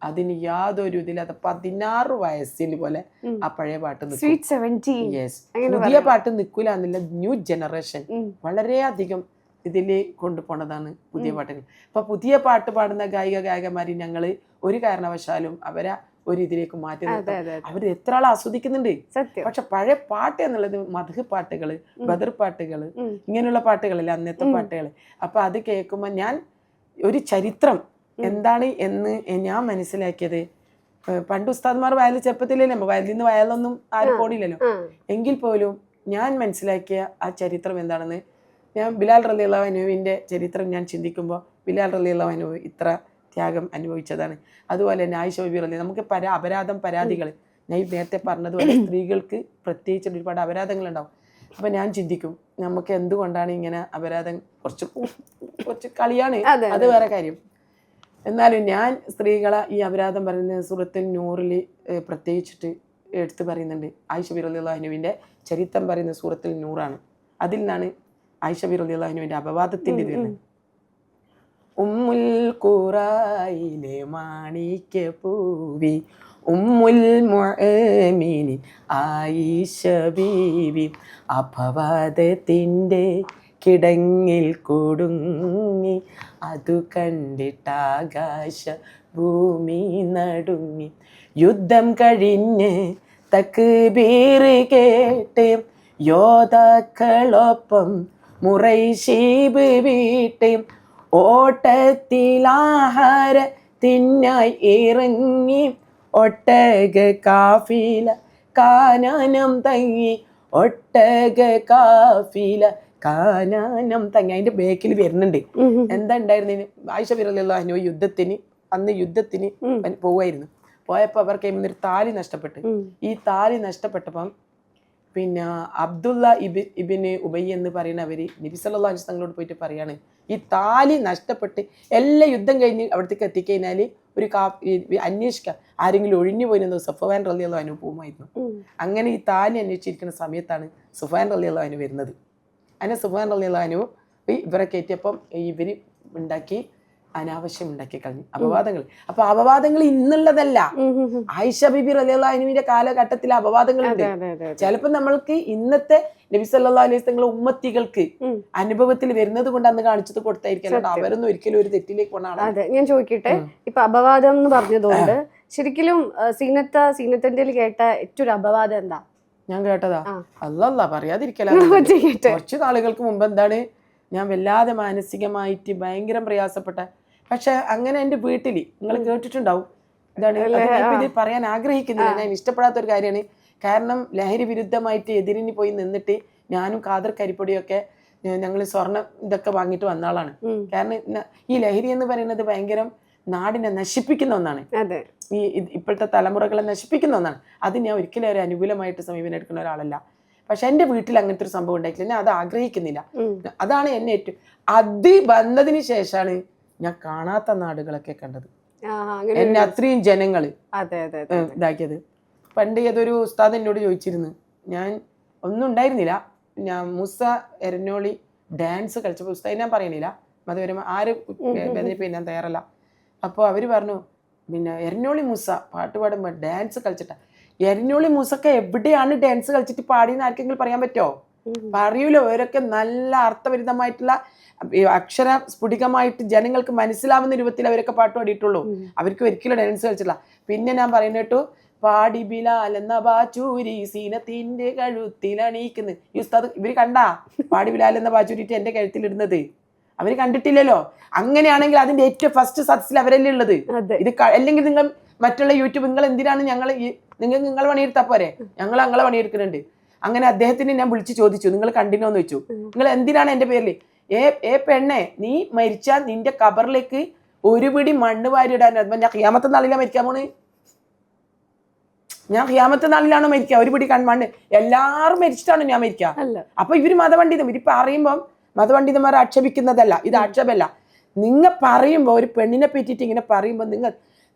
അതിന് യാതൊരു ഇതില്ലാത്ത 16 വയസ്സിൽ പോലെ ആ പഴയ പാട്ട് പുതിയ പാട്ട് നിൽക്കൂല എന്നില്ല. ന്യൂ ജനറേഷൻ വളരെയധികം ഇതില് കൊണ്ടുപോണതാണ് പുതിയ പാട്ടുകൾ. അപ്പൊ പുതിയ പാട്ട് പാടുന്ന ഗായകന്മാര് ഞങ്ങള് ഒരു കാരണവശാലും അവരെ ഒരു ഇതിലേക്ക് മാറ്റി നിർത്താം. അവര് എത്ര ആൾ ആസ്വദിക്കുന്നുണ്ട്. പക്ഷെ പഴയ പാട്ട് എന്നുള്ളത് മദ്ഹ് പാട്ടുകള്, ബദർ പാട്ടുകള്, ഇങ്ങനെയുള്ള പാട്ടുകളല്ലേ അന്നത്തെ പാട്ടുകള്. അപ്പൊ അത് കേൾക്കുമ്പോ ഞാൻ ഒരു ചരിത്രം എന്താണ് എന്ന് ഞാൻ മനസ്സിലാക്കിയത്, പണ്ട് ഉസ്താദ്മാർ വയലിൽ ചെറുപ്പത്തിലല്ലേ, വയലിൽ നിന്ന് വയലൊന്നും ആരും പോണില്ലല്ലോ, എങ്കിൽ പോലും ഞാൻ മനസ്സിലാക്കിയ ആ ചരിത്രം എന്താണെന്ന് ഞാൻ ബിലാൽ റളിയല്ലാഹു അൻഹുവിന്റെ ചരിത്രം ഞാൻ ചിന്തിക്കുമ്പോൾ ബിലാൽ റളിയല്ലാഹു അൻഹു ഇത്ര ത്യാഗം അനുഭവിച്ചതാണ്. അതുപോലെ തന്നെ ആയിഷ ബീബി റളിയല്ലാഹു, നമുക്ക് പരാതികൾ ഞാൻ നേരത്തെ പറഞ്ഞതുപോലെ സ്ത്രീകൾക്ക് പ്രത്യേകിച്ച് ഒരുപാട് അപരാധങ്ങൾ ഉണ്ടാവും. അപ്പൊ ഞാൻ ചിന്തിക്കും നമുക്ക് എന്തുകൊണ്ടാണ് ഇങ്ങനെ അപരാധം, കുറച്ച് കളിയാണ്, അത് വേറെ കാര്യം. എന്നാലും ഞാൻ സ്ത്രീകളെ ഈ അപരാധം പറയുന്ന സൂറത്തുൽ നൂറിൽ പ്രത്യേകിച്ചിട്ട് എടുത്ത് പറയുന്നുണ്ട്. ആയിഷ ബീബി റളിയല്ലാഹു അൻഹുവിന്റെ ചരിത്രം പറയുന്ന സൂറത്തുൽ നൂറാണ്. അതിൽ നിന്നാണ് ആയിഷ ബീബി റളിയല്ലാഹു അൻഹുവിന്റെ അപവാദത്തിന്റെ ഇത് വരുന്നത്. ഉമ്മുൽ ഖുറായിലെ മാണിക്യ പൂവി ഉമ്മുൽ മുഅ്മിനി ആയിഷ ബീവി അപവാദത്തിന്റെ കിടങ്ങിൽ കൊടുങ്ങി, അതു കണ്ടിട്ടാകാശ ഭൂമി നടുങ്ങി. യുദ്ധം കഴിഞ്ഞ് തക്ബീർ കേട്ട് യോദ്ധാക്കളൊപ്പം മുറൈശീബ് വീട്ട് ഓട്ടത്തിലാഹാരത്തിനായി ഇറങ്ങി. ഒട്ടക കാഫില കാനനം തങ്ങി, ഒട്ടക കാഫില കാനനം തങ്ങി. അതിന്റെ ബേക്കിൽ വരുന്നുണ്ട്. എന്താ ഉണ്ടായിരുന്നതിന്, ആയിഷ റളിയല്ലാഹു അൻഹ യുദ്ധത്തിന് പോവായിരുന്നു. പോയപ്പോ അവർക്ക് ഒരു താലി നഷ്ടപ്പെട്ടു. ഈ താലി നഷ്ടപ്പെട്ടപ്പം പിന്നെ അബ്ദുള്ള ഇബിന് ഉബൈ എന്ന് പറയുന്നവര് നബി സല്ലല്ലാഹു അലൈഹി വസല്ലമയോട് പോയിട്ട് പറയാണ്, ഈ താലി നഷ്ടപ്പെട്ട് എല്ലാ യുദ്ധം കഴിഞ്ഞ് അവിടത്തേക്ക് എത്തിക്കഴിഞ്ഞാല് ഒരു അന്വേഷിക്കാം, ആരെങ്കിലും ഒഴിഞ്ഞു പോയിരുന്നത് സുഫ്യാൻ റളിയല്ലാഹു അൻഹു പോകുമായിരുന്നു. അങ്ങനെ ഈ താലി അന്വേഷിച്ചിരിക്കുന്ന സമയത്താണ് സുഫ്യാൻ റളിയല്ലാഹു അൻഹു വരുന്നത്. അങ്ങനെ സുഫ്യാൻ റളിയല്ലാഹു അൻഹു ഇവരെ കയറ്റിയപ്പം ഇവര് അനാവശ്യം ഉണ്ടാക്കി കളഞ്ഞു അപവാദങ്ങൾ. അപ്പൊ അപവാദങ്ങൾ ഇന്നുള്ളതല്ല, ആയിഷ ബീബി റളിയല്ലാഹു അൻഹയുടെ കാലഘട്ടത്തിലെ അപവാദങ്ങളുണ്ട്. ചിലപ്പോ നമ്മൾക്ക് ഇന്നത്തെ നബി സല്ലല്ലാഹു അലൈഹി വസല്ലം ഉമ്മത്തികൾക്ക് അനുഭവത്തിൽ വരുന്നത് കൊണ്ട് അന്ന് കാണിച്ചത് കൊടുത്തായിരിക്കും. അവരൊന്നും ഒരിക്കലും ഒരു തെറ്റിലേക്ക് പോകണം. അതെ, ഞാൻ ചോദിക്കട്ടെ, ഇപ്പൊ അപവാദം എന്ന് പറഞ്ഞതുകൊണ്ട് ശരിക്കും സീനത്തിന്റെ കേട്ട ഏറ്റവും അപവാദം എന്താ? ഞാൻ കേട്ടതാ അല്ലല്ല പറയാതിരിക്കല. കുറച്ചു നാളുകൾക്ക് മുമ്പ് എന്താണ്, ഞാൻ വല്ലാതെ മാനസികമായിട്ട് ഭയങ്കര പ്രയാസപ്പെട്ട, പക്ഷെ അങ്ങനെ എൻ്റെ വീട്ടില് നിങ്ങൾ കേട്ടിട്ടുണ്ടാവും, എന്താണ് ഇത് പറയാൻ ആഗ്രഹിക്കുന്നില്ല, ഞാൻ ഇഷ്ടപ്പെടാത്തൊരു കാര്യമാണ്. കാരണം ലഹരി വിരുദ്ധമായിട്ട് എതിരിന് പോയി നിന്നിട്ട് ഞാനും ഖാദർ കരിപ്പൊടിയൊക്കെ ഞങ്ങൾ സ്വർണ്ണം ഇതൊക്കെ വാങ്ങിയിട്ട് വന്ന ആളാണ്. കാരണം ഈ ലഹരി എന്ന് പറയുന്നത് ഭയങ്കര നാടിനെ നശിപ്പിക്കുന്ന ഒന്നാണ്, ഈ ഇപ്പോഴത്തെ തലമുറകളെ നശിപ്പിക്കുന്ന ഒന്നാണ്. അത് ഞാൻ ഒരിക്കലും ഒരു അനുകൂലമായിട്ട് സമീപനം എടുക്കുന്ന ഒരാളല്ല. പക്ഷെ എൻ്റെ വീട്ടിൽ അങ്ങനത്തെ ഒരു സംഭവം ഉണ്ടായിട്ടില്ല, ഞാൻ അത് ആഗ്രഹിക്കുന്നില്ല. അതാണ് എന്നെ ഏറ്റവും അത് വന്നതിന് ശേഷമാണ് ഞാൻ കാണാത്ത നാടുകളൊക്കെ കണ്ടത്, എന്നെ അത്രയും ജനങ്ങള് ഇതാക്കിയത്. പണ്ട് ഏതൊരു ഉസ്താദ് എന്നോട് ചോദിച്ചിരുന്നു, ഞാൻ ഒന്നും ഉണ്ടായിരുന്നില്ല, ഞാൻ മൂസ എരഞ്ഞോളി ഡാൻസ് കളിച്ചപ്പോൾ ഉസ്താദ് ഞാൻ പറയണില്ല, മതപരമായി ആര് വേദനിപ്പിക്കാൻ ഞാൻ തയ്യാറല്ല. അപ്പോൾ അവർ പറഞ്ഞു, പിന്നെ എരഞ്ഞോളി മൂസ പാട്ട് പാടുമ്പോൾ ഡാൻസ് കളിച്ചിട്ടാ. എരഞ്ഞോളി മൂസൊക്കെ എവിടെയാണ് ഡാൻസ് കളിച്ചിട്ട് പാടിയെന്ന് ആർക്കെങ്കിലും പറയാൻ പറ്റുമോ? പറയൂലോ. അവരൊക്കെ നല്ല അർത്ഥപരിതമായിട്ടുള്ള അക്ഷര സ്ഫുടികമായിട്ട് ജനങ്ങൾക്ക് മനസ്സിലാവുന്ന രൂപത്തിൽ അവരൊക്കെ പാട്ട് പാടിയിട്ടുള്ളൂ. അവർക്ക് ഒരിക്കലും ഡാൻസ് കളിച്ചില്ല. പിന്നെ ഞാൻ പറയുന്നിട്ടു, പാടി ബിലാൽ എന്ന ബാച്ചൂരി സീനത്തിന്റെ കഴുത്തിലണിയിക്കുന്നത്. ഈ ഉസ്താദ് ഇവര് കണ്ടാ പാടി ബിലാൽ എന്ന ബാച്ചൂരിട്ട് എന്റെ കഴുത്തിലിടുന്നത്? അവര് കണ്ടിട്ടില്ലല്ലോ. അങ്ങനെയാണെങ്കിൽ അതിന്റെ ഏറ്റവും ഫസ്റ്റ് സദസ്സിൽ അവരല്ലേ ഉള്ളത്. ഇത് അല്ലെങ്കിൽ നിങ്ങൾ മറ്റുള്ള യൂട്യൂബ്, നിങ്ങൾ എന്തിനാണ് നിങ്ങൾ പണിയെടുത്താ പോരെ, ഞങ്ങളെ പണിയെടുക്കുന്നുണ്ട്. അങ്ങനെ അദ്ദേഹത്തിന് ഞാൻ വിളിച്ച് ചോദിച്ചു, നിങ്ങൾ കണ്ടിനോന്ന് വെച്ചു, നിങ്ങൾ എന്തിനാണ് എന്റെ പേരിൽ ഏ പെണ്ണെ, നീ മരിച്ചാൽ നിന്റെ കബറിലേക്ക് ഒരു പിടി മണ്ണ് വാരി ഇടാൻ ഞാൻ ഖിയാമത്ത് നാളിലാ മരിക്കാൻ പോണ്. ഞാൻ ഖിയാമത്ത് നാളിലാണോ മരിക്കുക? ഒരു പിടി കൺമണ്ണ് എല്ലാരും മരിച്ചിട്ടാണ് ഞാൻ മരിക്കുക. അപ്പൊ ഇവര് മതപണ്ഡിതം ഇവരിപ്പോ അറിയുമ്പം മതപണ്ഡിതന്മാരെ ആക്ഷേപിക്കുന്നതല്ല, ഇത് ആക്ഷേപമല്ല. നിങ്ങൾ പറയുമ്പോ ഒരു പെണ്ണിനെ പറ്റിയിട്ട് ഇങ്ങനെ പറയുമ്പോ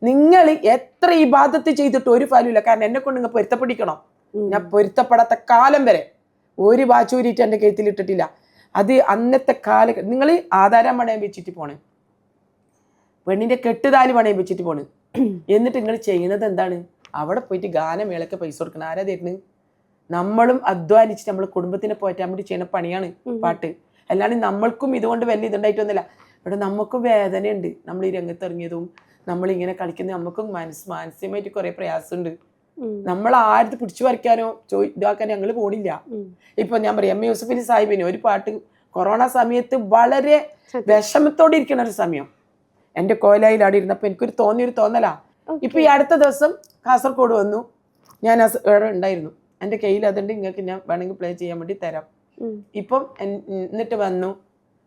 നിങ്ങൾ എത്ര ഇബാദത്ത് ചെയ്തിട്ട് ഒരു ഫലമില്ല. കാരണം എന്നെ കൊണ്ട് നിങ്ങൾ പൊരുത്തപ്പെടിക്കണം. ഞാൻ പൊരുത്തപ്പെടാത്ത കാലം വരെ ഒരു വാച്ചൂരിട്ട് എന്റെ കഴുത്തിലിട്ടിട്ടില്ല. അത് അന്നത്തെ നിങ്ങൾ ആധാരം പണയം വെച്ചിട്ട് പോണേ, പെണ്ണിന്റെ കെട്ടുതാലി പണയം വെച്ചിട്ട് പോണ്. എന്നിട്ട് നിങ്ങൾ ചെയ്യുന്നത് എന്താണ്? അവിടെ പോയിട്ട് ഗാനമേളക്ക് പൈസ കൊടുക്കണം. ആരാ തരുന്നത്? നമ്മളും അധ്വാനിച്ച് നമ്മൾ കുടുംബത്തിനെ പോറ്റാൻ വേണ്ടി ചെയ്യുന്ന പണിയാണ് പാട്ട്. അല്ലാണ്ട് നമ്മൾക്കും ഇതുകൊണ്ട് വലിയ ഇതുണ്ടായിട്ടൊന്നുമില്ല. ഇവിടെ നമുക്കും വേദനയുണ്ട്. നമ്മൾ ഈ രംഗത്ത് ഇറങ്ങിയതും നമ്മളിങ്ങനെ കളിക്കുന്ന നമുക്കും മാനസികമായിട്ട് കുറെ പ്രയാസമുണ്ട്. നമ്മൾ ആരും പിടിച്ചു വരയ്ക്കാനോ ഇതാക്കാനോ ഞങ്ങൾ പോണില്ല. ഇപ്പൊ ഞാൻ പറയാം, എം യൂസഫലി സാഹിബിന് ഒരു പാട്ട് കൊറോണ സമയത്ത് വളരെ വിഷമത്തോടെ ഇരിക്കുന്ന ഒരു സമയം എന്റെ കോലായിൽ അവിടെ ഇരുന്നപ്പോ എനിക്കൊരു തോന്നലാ. ഇപ്പൊ ഈ അടുത്ത ദിവസം കാസർഗോഡ് വന്നു, ഞാൻ ഇവിടെ ഉണ്ടായിരുന്നു. എന്റെ കയ്യിൽ അതുണ്ട്, നിങ്ങൾക്ക് ഞാൻ വേണമെങ്കിൽ പ്ലേ ചെയ്യാൻ വേണ്ടി തരാം. ഇപ്പം എന്നിട്ട് വന്നു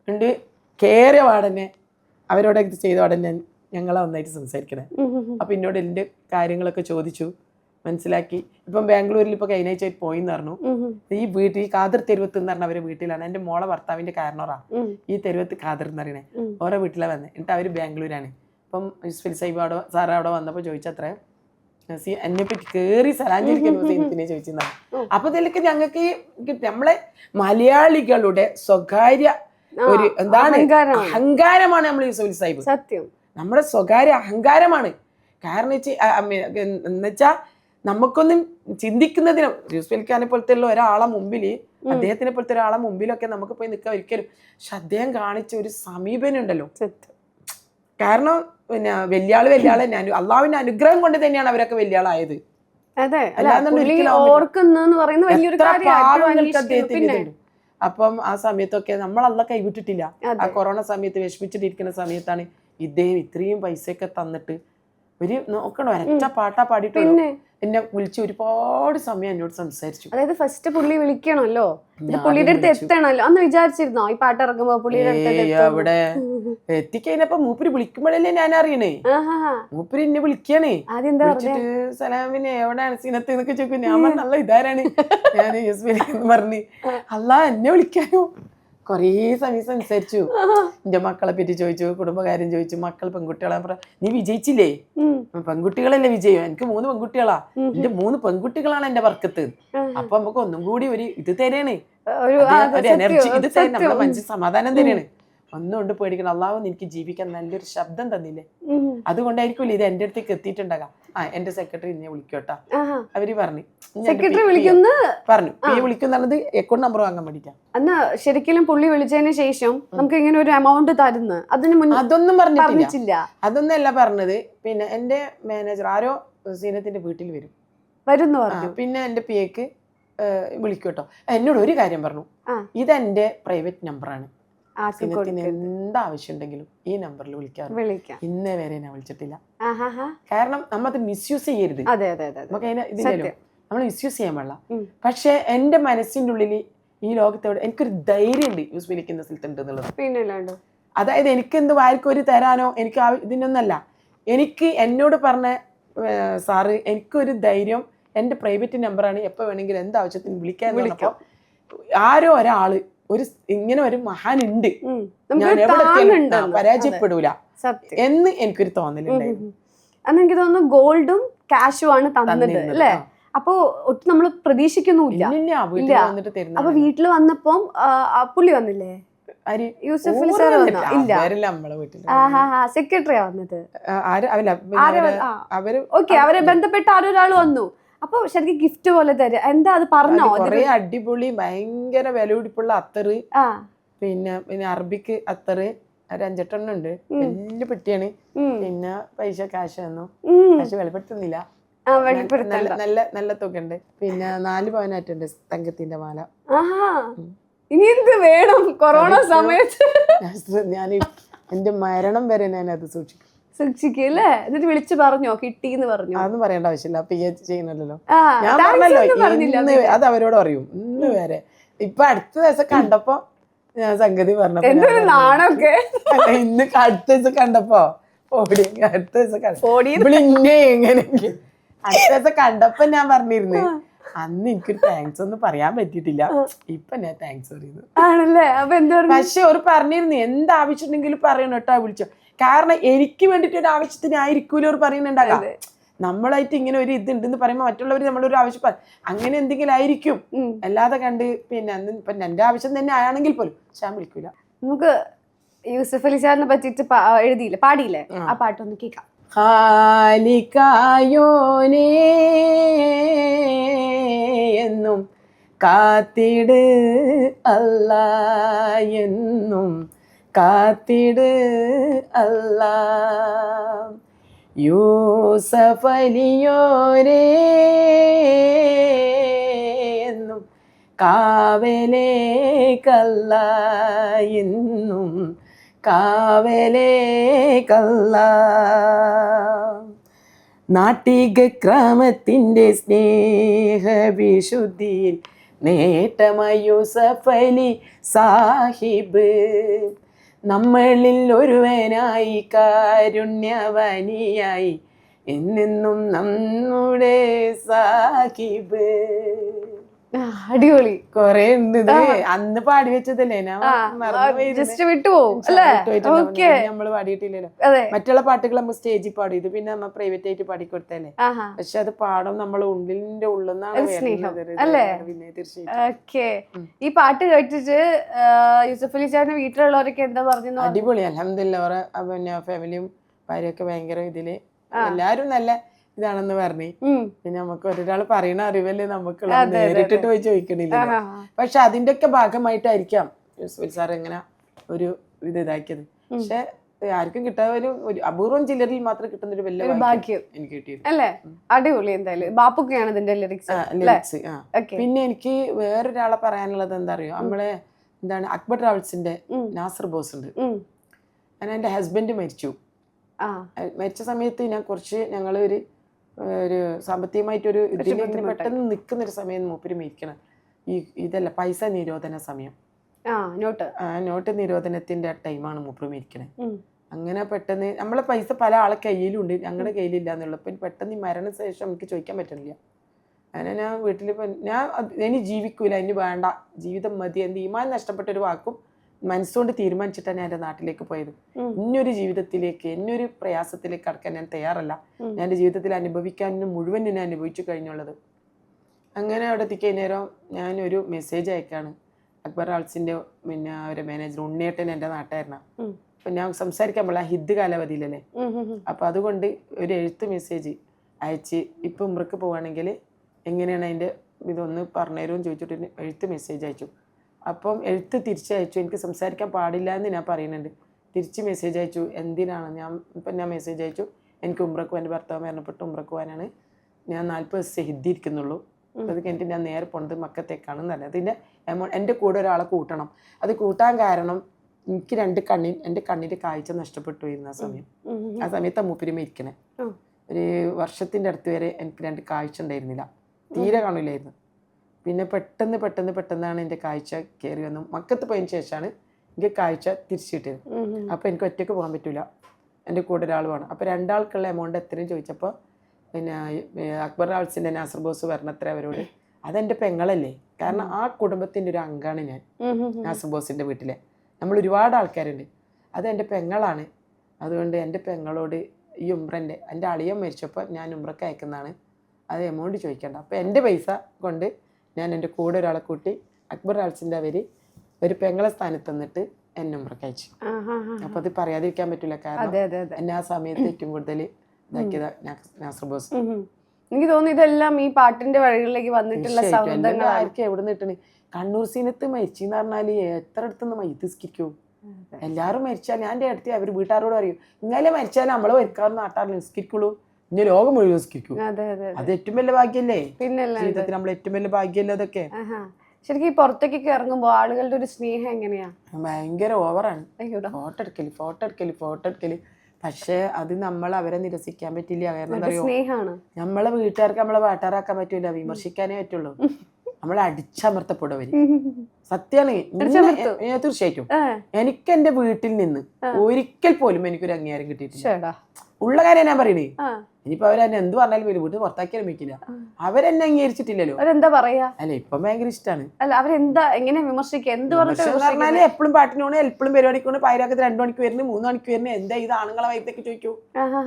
ഉണ്ട് കേറിയ പാടന്നെ അവരോട് ഇത് ചെയ്ത പാടന്നെ ഞങ്ങളെ നന്നായിട്ട് സംസാരിക്കണേ. അപ്പൊ എന്നോട് എന്റെ കാര്യങ്ങളൊക്കെ ചോദിച്ചു, മനസ്സിലാക്കി. ഇപ്പം ബാംഗ്ലൂരിൽ ഇപ്പൊ കഴിഞ്ഞാഴ്ചയായിട്ട് പോയിന്ന് പറഞ്ഞു. ഈ വീട്ടിൽ ഈ കാതിർ തെരുവത്ത് എന്ന് പറഞ്ഞ അവരെ വീട്ടിലാണ്. എന്റെ മോളെ ഭർത്താവിന്റെ കാരണോറാ ഈ തെരുവത്ത് കാതിർ എന്ന് പറയണേ. ഓരോ വീട്ടിലാണ് വന്നത്. എന്നിട്ട് അവര് ബാംഗ്ലൂരാണ്. അപ്പം യൂസഫലി സാഹിബ് അവിടെ സാറ് അവിടെ വന്നപ്പോ ചോദിച്ചത്രേ, എന്നെ പറ്റി കേറി സലാഞ്ചിരിക്കുന്ന ചോദിച്ചിരുന്നു. അപ്പൊ ഇതിലേക്ക് ഞങ്ങൾക്ക് നമ്മളെ മലയാളികളുടെ സ്വകാര്യ ഒരു എന്താണ് അഹങ്കാരമാണ് നമ്മൾ യൂസഫലി സാഹിബ്. സത്യം, നമ്മുടെ സ്വകാര്യ അഹങ്കാരമാണ്. കാരണം എന്നുവെച്ചാ നമുക്കൊന്നും ചിന്തിക്കുന്നതിനും യൂസഫലി ഖാനെ പോലത്തെ ഉള്ള ഒരാളെ മുമ്പില്, അദ്ദേഹത്തിനെ പോലത്തെ ഒരാളെ മുമ്പിലൊക്കെ നമുക്ക് പോയി നിൽക്കാൻ ഒരിക്കലും. പക്ഷെ അദ്ദേഹം കാണിച്ച ഒരു സമീപനം ഉണ്ടല്ലോ. കാരണം പിന്നെ വലിയാള് അള്ളാഹുവിന്റെ അനുഗ്രഹം കൊണ്ട് തന്നെയാണ് അവരൊക്കെ വലിയാളായത്. അപ്പം ആ സമയത്തൊക്കെ നമ്മൾ അള്ള കൈവിട്ടിട്ടില്ല. ആ കൊറോണ സമയത്ത് വിഷമിച്ചിട്ടിരിക്കുന്ന സമയത്താണ് ഇദ്ദേഹം ഇത്രയും പൈസയൊക്കെ തന്നിട്ട് ഒരു നോക്കണോ ഒരൊറ്റ പാട്ടാ പാടിയിട്ടുള്ളൂ. എന്നെ വിളിച്ച് ഒരുപാട് സമയം എന്നോട് സംസാരിച്ചു. അതായത് ഫസ്റ്റ് പുള്ളി വിളിക്കണല്ലോ, പുള്ളിയുടെ അടുത്ത് എത്തണല്ലോ. അന്ന് വിചാരിച്ചിരുന്നോ ഈ പാട്ട് ഇറങ്ങുമ്പോ പുള്ളിയുടെ അവിടെ എത്തിക്കഴിഞ്ഞപ്പോ മൂപ്പര് വിളിക്കുമ്പോഴല്ലേ ഞാൻ അറിയണേ. മൂപ്പര് എന്നെ വിളിക്കണേ, വിളിച്ചിട്ട് സലാമിനെ എവിടെയാണ് സീനത്ത് എന്നൊക്കെ ചോദിക്കും. ഞാൻ പറഞ്ഞ നല്ല ഇതാരാണ് ഞാൻ യൂസഫലിന്ന് പറഞ്ഞ്. അല്ലാ എന്നെ വിളിക്കാനോ കൊറേ സമയം സംസാരിച്ചു. എന്റെ മക്കളെ പറ്റി ചോദിച്ചു, കുടുംബകാര്യം ചോദിച്ചു. മക്കൾ പെൺകുട്ടികളെ നീ വിജയിച്ചില്ലേ? പെൺകുട്ടികളല്ലേ വിജയം? എനിക്ക് 3 പെൺകുട്ടികളാ. എന്റെ 3 പെൺകുട്ടികളാണ് എന്റെ വർക്കത്ത്. അപ്പൊ നമുക്ക് ഒന്നും കൂടി ഒരു ഇത് തരാണ്, ഒരു എനർജി ഇത് തരാൻ, നമ്മളെ മനസ്സിൽ സമാധാനം തരാണ്. ഒന്നുകൊണ്ട് പേടിക്കണം. അള്ളാഹു എനിക്ക് ജീവിക്കാൻ നല്ലൊരു ശബ്ദം തന്നില്ലേ, അതുകൊണ്ടായിരിക്കും ഇത് എന്റെ അടുത്തേക്ക് എത്തിയിട്ടുണ്ടാകാം. എന്റെ സെക്രട്ടറി എന്നെ വിളിക്കോട്ടാ അവര് പറഞ്ഞു വിളിക്കുന്നത് അക്കൗണ്ട് നമ്പർ വാങ്ങാൻ വേണ്ടിട്ടാ. അന്ന് ശരിക്കും പുള്ളി വിളിച്ചതിന് ശേഷം നമുക്ക് ഇങ്ങനെ ഒരു എമൗണ്ട് തരുന്നു അതൊന്നും പറഞ്ഞിട്ടില്ല. അതൊന്നല്ല പറഞ്ഞത്. പിന്നെ എന്റെ മാനേജർ ആരോ സീനത്തിന്റെ വീട്ടിൽ വരുന്നു പറഞ്ഞു. പിന്നെ എന്റെ പിക്ക് വിളിക്കോട്ടോ. എന്നോട് ഒരു കാര്യം പറഞ്ഞു, ഇതെന്റെ പ്രൈവറ്റ് നമ്പറാണ്, സീനത്തിന് എന്താവശ്യം ഉണ്ടെങ്കിലും ഈ നമ്പറിൽ വിളിക്കാം. ഇന്നേ വരെ ഞാൻ വിളിച്ചിട്ടില്ല. കാരണം നമ്മത് മിസ്യൂസ് ചെയ്യരുത്. നമുക്ക് അതിന് ഇതില്ലല്ലോ, നമ്മൾ മിസ്യൂസ് ചെയ്യാൻ പാടില്ല. പക്ഷെ എന്റെ മനസ്സിന്റെ ഉള്ളിൽ ഈ ലോകത്തോട് എനിക്കൊരു ധൈര്യം ഉണ്ട് യൂസ് വിളിക്കുന്ന സ്ഥലത്തുണ്ട് എന്നുള്ളത്. അതായത് എനിക്ക് എന്ത് ആർക്കും ഒരു തരാനോ എനിക്ക് ഇതിനൊന്നല്ല. എനിക്ക് എന്നോട് പറഞ്ഞ സാറ് എനിക്കൊരു ധൈര്യം, എന്റെ പ്രൈവറ്റ് നമ്പറാണ്, എപ്പോ വേണമെങ്കിലും എന്താവശ്യത്തിന് വിളിക്കാൻ. ആരോ ഒരാള് ഇങ്ങനെ ഒരു മഹാനുണ്ട്, ഞാൻ എവിടെ പരാജയപ്പെടൂല എന്ന് എനിക്കൊരു തോന്നലുണ്ടായിരുന്നു. അന്ന് എനിക്ക് തോന്നുന്നു ഗോൾഡും ക്യാഷും ആണ് തന്നത് അല്ലേ? അപ്പൊ ഒട്ടും നമ്മള് പ്രതീക്ഷിക്കുന്നില്ല. അപ്പൊ വീട്ടില് വന്നപ്പം പുള്ളി വന്നില്ലേ? യൂസഫലി സാർ വന്നോ? ഇല്ല, സെക്രട്ടറിയാ വന്നത്. അവരെ ബന്ധപ്പെട്ട ആരൊരാൾ വന്നു. അപ്പൊ ശരിക്കും ഗിഫ്റ്റ് പോലെ തരാം. എന്താ അത് പറഞ്ഞോ? കൊറേ അടിപൊളി ഭയങ്കര വില പിടിപ്പുള്ള അത്തറ്, പിന്നെ അറബിക്ക് അത്തറ് 5-8 ഉണ്ട്. വലിയ പെട്ടിയാണ്. പിന്നെ പൈസ ക്യാഷ് തന്നു. ക്യാഷ് വെളിപ്പെടുത്തുന്നില്ല, നല്ല നല്ല തുക ഉണ്ട്. പിന്നെ 4 പവനായിട്ടുണ്ട് തങ്കത്തിന്റെ മാല. ഇനി എന്ത് വേണം? കൊറോണ സമയത്ത് ഞാൻ എന്റെ മരണം വരെ ഞാൻ അത് സൂക്ഷിക്കല്ലേ? എന്നിട്ട് വിളിച്ചു പറഞ്ഞോ കിട്ടിന്ന് പറഞ്ഞോ? അതൊന്നും പറയേണ്ട ആവശ്യമില്ല, ചെയ്യുന്നല്ലോ. ഞാൻ പറഞ്ഞല്ലോ അത് അവരോട് പറയും. ഇന്ന് വരെ ഇപ്പൊ അടുത്ത ദിവസം കണ്ടപ്പോ ഞാൻ സംഗതി പറഞ്ഞപ്പോ ഇന്ന് അടുത്ത ദിവസം കണ്ടപ്പോ അടുത്ത ദിവസം എങ്ങനെയെങ്കിൽ അടുത്ത ദിവസം കണ്ടപ്പോ ഞാൻ പറഞ്ഞിരുന്നു അന്ന് എനിക്കൊരു താങ്ക്സ് ഒന്നും പറയാൻ പറ്റിയിട്ടില്ല, ഇപ്പൊ ഞാൻ താങ്ക്സ് പറയുന്നു. ആണല്ലേ? അപ്പൊ എന്താ? പക്ഷെ ഒരു പറഞ്ഞിരുന്നു എന്താവശ്യം ഉണ്ടെങ്കിലും പറയണം കേട്ടോ വിളിച്ചോ, കാരണം എനിക്ക് വേണ്ടിട്ട് ഒരു ആവശ്യത്തിനായിരിക്കൂലോ ഒരു പറയുന്നുണ്ടാകാം. നമ്മളായിട്ട് ഇങ്ങനെ ഒരു ഇതുണ്ടെന്ന് പറയുമ്പോ മറ്റുള്ളവർ നമ്മളൊരു ആവശ്യം അങ്ങനെ എന്തെങ്കിലും ആയിരിക്കും, അല്ലാതെ കണ്ട് പിന്നെ ഇപ്പൊ എന്റെ ആവശ്യം തന്നെ ആണെങ്കിൽ പോലും ഞാൻ വിളിക്കൂല. നമുക്ക് യൂസഫ് അലി സാറിനെ പറ്റിട്ട് എഴുതിയില്ലേ, പാടിയില്ലേ, ആ പാട്ടൊന്ന് കേൾക്കാം. ഹാലിക്കായോനേ എന്നും കാത്തിട് അല്ലാ, എന്നും കാത്തിട് അല്ലാ. യൂസഫ് അലിയോരേ എന്നും കാവലേക്കല്ലാ, എന്നും കാവലേക്കല്ലാ. നാട്ടിക ക്രമത്തിൻ്റെ സ്നേഹവിശുദ്ധിയിൽ നേട്ടമായി യൂസഫ് അലി സാഹിബ്, നമ്മളിൽ ഒരുവനായി കാരുണ്യവാനിയായി എന്നെന്നും നമ്മുടെ സാഹിബ്. അടിപൊളി. കൊറേ ഉണ്ട്, അന്ന് പാടി വെച്ചതല്ലേ, ഞാൻ ജസ്റ്റ് വിട്ടുപോകും അല്ലേ? നമ്മള് പാടിയിട്ടില്ലല്ലോ. മറ്റുള്ള പാട്ടുകൾ നമ്മൾ സ്റ്റേജിൽ പാടും, ഇത് പിന്നെ നമ്മ പ്രൈവറ്റ് ആയിട്ട് പാടിക്കൊടുത്തല്ലേ. പക്ഷെ അത് പാടും നമ്മളെ ഉള്ളിന്റെ ഉള്ളിന്നാണ് അല്ലേ? തീർച്ചയായിട്ടും. ഈ പാട്ട് കേട്ടിട്ട് യൂസഫ് അലി സാറിന്റെ വീട്ടിലുള്ളവരൊക്കെ എന്താ പറഞ്ഞു? അടിപൊളി, അൽഹംദുലില്ലാ. പിന്നെ ഫാമിലിയും ഭാര്യയൊക്കെ ഭയങ്കര ഇതില് എല്ലാരും നല്ല ഇതാണെന്ന് പറഞ്ഞു. പിന്നെ നമുക്ക് ഒരാൾ പറയുന്ന അറിവല്ലേ നമുക്ക് നേരിട്ടിട്ട് പോയി ചോദിക്കണില്ല. പക്ഷെ അതിന്റെ ഒക്കെ ഭാഗമായിട്ടായിരിക്കാം യൂസഫ് സാർ എങ്ങനെ ഒരു ഇത് ഇതാക്കിയത്. പക്ഷെ ആർക്കും കിട്ടാൻ ഒരു അപൂർവം ചിലരിൽ മാത്രം കിട്ടുന്ന ഒരു വലിയ ഭാഗ്യം എനിക്ക് കിട്ടിയത് അല്ലേ? അടിപൊളി. എന്തായാലും ബാപ്പുക്കെയാണ് ഇതിന്റെ ലിറിക്സ്. പിന്നെ എനിക്ക് വേറൊരാളെ പറയാനുള്ളത് എന്താ അറിയോ, നമ്മളെ എന്താണ് അക്ബർ ട്രാവൽസിന്റെ നാസർ ബോസ് ഉണ്ട്. ഞാൻ എന്റെ ഹസ്ബൻഡ് മരിച്ചു. മരിച്ച സമയത്ത് ഞാൻ കുറച്ച് ഞങ്ങള് ഒരു സാമ്പത്തികമായിട്ടൊരു ഇതിൽ പെട്ടെന്ന് നിൽക്കുന്ന ഒരു സമയം മൂപ്പര് മരിക്കണം. ഇതല്ല പൈസ നിരോധന സമയം, നോട്ട് നിരോധനത്തിന്റെ ടൈമാണ് മൂപ്പര് മരിക്കണേ. അങ്ങനെ പെട്ടെന്ന് നമ്മളെ പൈസ പല ആളെ കയ്യിലും ഉണ്ട്, ഞങ്ങളുടെ കയ്യിലില്ല എന്നുള്ളത്. പിന്നെ പെട്ടെന്ന് ഈ മരണശേഷം എനിക്ക് ചോദിക്കാൻ പറ്റുന്നില്ല. അങ്ങനെ ഞാൻ വീട്ടിൽ ഞാൻ ഇനി ജീവിക്കൂല, ഇനി വേണ്ട, ജീവിതം മതി, എന്ത് ഈമാൻ നഷ്ടപ്പെട്ട ഒരു വാക്കും മനസ്സുകൊണ്ട് തീരുമാനിച്ചിട്ടാണ് ഞാൻ എൻ്റെ നാട്ടിലേക്ക് പോയത്. ഇന്നൊരു ജീവിതത്തിലേക്ക്, എന്നൊരു പ്രയാസത്തിലേക്ക് കടക്കാൻ ഞാൻ തയ്യാറല്ല. ഞാൻ എൻ്റെ ജീവിതത്തിൽ അനുഭവിക്കാൻ മുഴുവൻ ഞാൻ അനുഭവിച്ചു കഴിഞ്ഞുള്ളത്. അങ്ങനെ അവിടെ എത്തിക്കഴിഞ്ഞേരം ഞാനൊരു മെസ്സേജ് അയക്കാണ് അക്ബർ ആൾസിൻ്റെ പിന്നെ ഒരു മാനേജർ ഉണ്ണിയേട്ടൻ എൻ്റെ നാട്ടുകാരനാണ്. അപ്പം ഞാൻ സംസാരിക്കാൻ പാടില്ല, ഹിദ് കാലാവധിയിലല്ലേ. അപ്പം അതുകൊണ്ട് ഒരു എഴുത്ത് മെസ്സേജ് അയച്ച് ഇപ്പം ഉമ്രക്ക് പോവുകയാണെങ്കിൽ എങ്ങനെയാണ് അതിൻ്റെ ഇതൊന്ന് പറഞ്ഞുതരുമെന്ന് ചോദിച്ചിട്ട് എഴുത്ത് മെസ്സേജ് അയച്ചു. അപ്പം എഴുത്ത് തിരിച്ചയച്ചു. എനിക്ക് സംസാരിക്കാൻ പാടില്ല എന്ന് ഞാൻ പറയുന്നുണ്ട്. തിരിച്ച് മെസ്സേജ് അയച്ചു, എന്തിനാണ് ഞാൻ മെസ്സേജ് അയച്ചു, എനിക്ക് ഉമ്രക്ക് എൻ്റെ ഭർത്താവ് മരണപ്പെട്ട് ഉമ്രക്ക് പോകാനാണ്, ഞാൻ 40 ദിവസം ഹിദ്ദി ഇരിക്കുന്നുള്ളൂ, അത് കഴിഞ്ഞിട്ട് ഞാൻ നേരെ പോണത് മക്കത്തേക്കാണ് നല്ലത്. അതിൻ്റെ എൻ്റെ കൂടെ ഒരാളെ കൂട്ടണം. അത് കൂട്ടാൻ കാരണം എനിക്ക് എൻ്റെ കണ്ണിൻ്റെ കാഴ്ച നഷ്ടപ്പെട്ടു വരുന്ന സമയം. ആ സമയത്ത് മൂപ്പര് മരിക്കണേ. ഒരു വർഷത്തിൻ്റെ അടുത്ത് വരെ എനിക്ക് 2 കാഴ്ച ഉണ്ടായിരുന്നില്ല, തീരെ കാണില്ലായിരുന്നു. പിന്നെ പെട്ടെന്നാണ് എൻ്റെ കാഴ്ച കയറി വന്നു. മക്കത്ത് പോയതിന് ശേഷമാണ് എനിക്ക് കാഴ്ച തിരിച്ചു കിട്ടിയത്. അപ്പോൾ എനിക്ക് ഒറ്റയ്ക്ക് പോകാൻ പറ്റില്ല, എൻ്റെ കൂടെ ഒരാൾ വേണം. അപ്പോൾ 2 ആൾക്കുള്ള എമൗണ്ട് എത്രയും ചോദിച്ചപ്പോൾ പിന്നെ അക്ബർ ആൾസിൻ്റെ നാസർ ബോസ് പറഞ്ഞത്ര അവരോട്, അതെൻ്റെ പെങ്ങളല്ലേ, കാരണം ആ കുടുംബത്തിൻ്റെ ഒരു അംഗമാണ് ഞാൻ. നാസർ ബോസിൻ്റെ വീട്ടിലെ നമ്മൾ ഒരുപാട് ആൾക്കാരുണ്ട്, അതെൻ്റെ പെങ്ങളാണ്. അതുകൊണ്ട് എൻ്റെ പെങ്ങളോട് ഈ ഉമ്രൻ്റെ എൻ്റെ അളിയൻ മരിച്ചപ്പോൾ ഞാൻ ഉമ്രക്ക് അയക്കുന്നതാണ്, അത് എമൗണ്ട് ചോദിക്കേണ്ട. അപ്പോൾ എൻ്റെ പൈസ കൊണ്ട് ഞാൻ എൻ്റെ കൂടെ ഒരാളെ കൂട്ടി അക്ബർ ആൾസിൻ്റെ അവർ ഒരു പെങ്ങളെ സ്ഥാനത്ത് നിന്നിട്ട് എന്നെ ഉമ്രക്ക് അയച്ചു. അപ്പോൾ അത് പറയാതിരിക്കാൻ പറ്റില്ല, കാരണം എന്നെ ആ സമയത്ത് ഏറ്റവും കൂടുതൽ ഇതാക്കിയത് നാസർ ബോസ്. എനിക്ക് തോന്നുന്നു ഇതെല്ലാം ഈ പാട്ടിന്റെ വഴികളിലേക്ക് വന്നിട്ടുള്ള ആർക്കും എവിടെ നിന്ന് കിട്ടണേ. കണ്ണൂർ സീനത്ത് മരിച്ചെന്ന് പറഞ്ഞാൽ എത്ര അടുത്തുനിന്ന് മയ്യത്തിസ്കിക്കൂ. എല്ലാവരും മരിച്ചാൽ ഞാൻ എൻ്റെ അടുത്ത് അവർ വീട്ടുകാരോട് പറയും, ഇന്നലെ മരിച്ചാൽ നമ്മളെ മരിക്കാറും നാട്ടാറിൽ നിസ്കരിക്കുള്ളൂ, ഇനി ലോകം മുഴുവൻ നിസ്കരിക്കൂ. അത് ഏറ്റവും വലിയ ഭാഗ്യല്ലേ ജീവിതത്തിൽ, നമ്മൾ ഏറ്റവും വലിയ ഭാഗ്യല്ലേ അതൊക്കെ. ശരിക്കും പുറത്തേക്കൊക്കെ ഇറങ്ങുമ്പോൾ ആളുകളുടെ ഒരു സ്നേഹം എങ്ങനെയാ? ഭയങ്കര ഓവറാണ്. ഫോട്ടോ എടുക്കല്. പക്ഷെ അത് നമ്മൾ അവരെ നിരസിക്കാൻ പറ്റില്ല. കാരണം എന്താ അറിയോ, നമ്മളെ വീട്ടുകാർക്ക് നമ്മളെ വാട്ടാറാക്കാൻ പറ്റൂല, വിമർശിക്കാനേ പറ്റുള്ളൂ. നമ്മളെ അടിച്ചമർത്തപ്പെടും അവര്. സത്യാണ്, തീർച്ചയായിട്ടും. എനിക്ക് എന്റെ വീട്ടിൽ നിന്ന് ഒരിക്കൽ പോലും എനിക്കൊരു അംഗീകാരം കിട്ടിയിട്ടില്ല. ഉള്ള കാര്യം ഞാൻ പറയണേ, ഇനിയിപ്പോ അവരെന്നെ എന്ത് പറഞ്ഞാലും വരും, വീട്ടിൽ പുറത്താക്കിയാലും വെക്കില്ല. അവരെന്നെ അംഗീകരിച്ചിട്ടില്ലല്ലോ. അവരെന്താ പറയാ? അല്ല ഇപ്പൊ ഭയങ്കര ഇഷ്ടമാണ്. അല്ല അവരെന്താ എങ്ങനെ വിമർശിക്കുക? എന്ത് പറഞ്ഞാല് എപ്പോഴും പാട്ടിന് പോണേ, എപ്പോഴും പരിപാടിക്ക് പോണേ, പായരാക്കത്ത് 2 മണിക്ക് വരുന്നു, 3 മണിക്ക് വരുന്നു, എന്താ ഇത് ആണുങ്ങളെ വൈദ്യൊക്കെ ചോദിക്കൂ.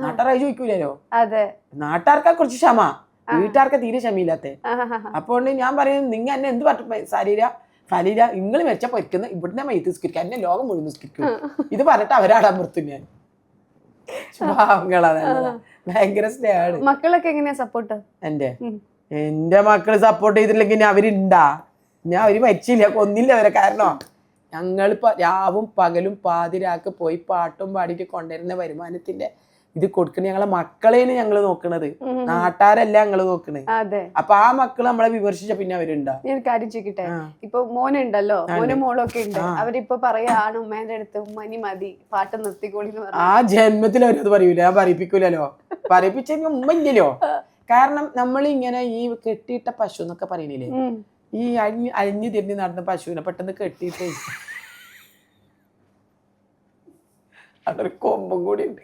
നാട്ടുകാരായി ചോദിക്കൂലല്ലോ. അതെ, നാട്ടുകാർക്കാ കുറച്ച് ക്ഷമ, വീട്ടുകാർക്ക് തീരെ ക്ഷമയില്ലാത്ത. അപ്പോൾ ഞാൻ പറയുന്നത്, നിങ്ങൾ എന്നെ എന്ത് പറഞ്ഞു ശരീര ഫലീര നിങ്ങൾ വെച്ച പൊരിക്കുന്ന ഇവിടുന്ന് മൈത്ത് നിസ്കരിക്കുക, എന്നെ ലോകം മുഴുവൻ നിസ്കരിക്കും, ഇത് പറഞ്ഞിട്ട് അവരാടാൻ പുറത്തു. ഞാൻ ഭയങ്കര സ്നേഹമാണ്. മക്കളൊക്കെ എങ്ങനെയാ സപ്പോർട്ട്? എന്റെ മക്കള് സപ്പോർട്ട് ചെയ്തില്ലെങ്കിൽ അവരുണ്ടാ, ഞാൻ അവര് മരിച്ചില്ല, കൊന്നില്ല അവരെ. കാരണം ഞങ്ങളിപ്പോ രാവും പകലും പാതിരാക്ക് പോയി പാട്ടും പാടിയിട്ട് കൊണ്ടുവരുന്ന വരുമാനത്തിന്റെ ഇത് കൊടുക്കണ ഞങ്ങളെ മക്കളേന് ഞങ്ങള് നോക്കണത്, നാട്ടാരല്ല ഞങ്ങള് നോക്കണേ. അപ്പൊ ആ മക്കള് നമ്മളെ വിമർശിച്ച പിന്നെ അവരുണ്ടാ. ഞാൻ കാര്യം ചോദിക്കട്ടെ, ഇപ്പൊ മോനുണ്ടല്ലോ, മോനും മോളൊക്കെ ഉണ്ട്, അവരിപ്പൊ പറയാണ് ഉമ്മേന്റെ അടുത്ത് ഉമ്മനി മതി പാട്ട് നിർത്തിക്കോളി. ആ ജന്മത്തിൽ അവരത് പറയൂല, ഞാൻ പറയിപ്പിക്കൂലോ. പറയിപ്പിച്ചെങ്കിൽ ഉമ്മ ഇല്ലല്ലോ. കാരണം നമ്മളിങ്ങനെ ഈ കെട്ടിയിട്ട പശു എന്നൊക്കെ പറയണില്ലേ, ഈ അഴിഞ്ഞു തിരിഞ്ഞ് നടന്ന പശുവിനെ പെട്ടെന്ന് കെട്ടിയിട്ട് അവിടെ ഒരു കൊമ്പും കൂടി ഉണ്ട്,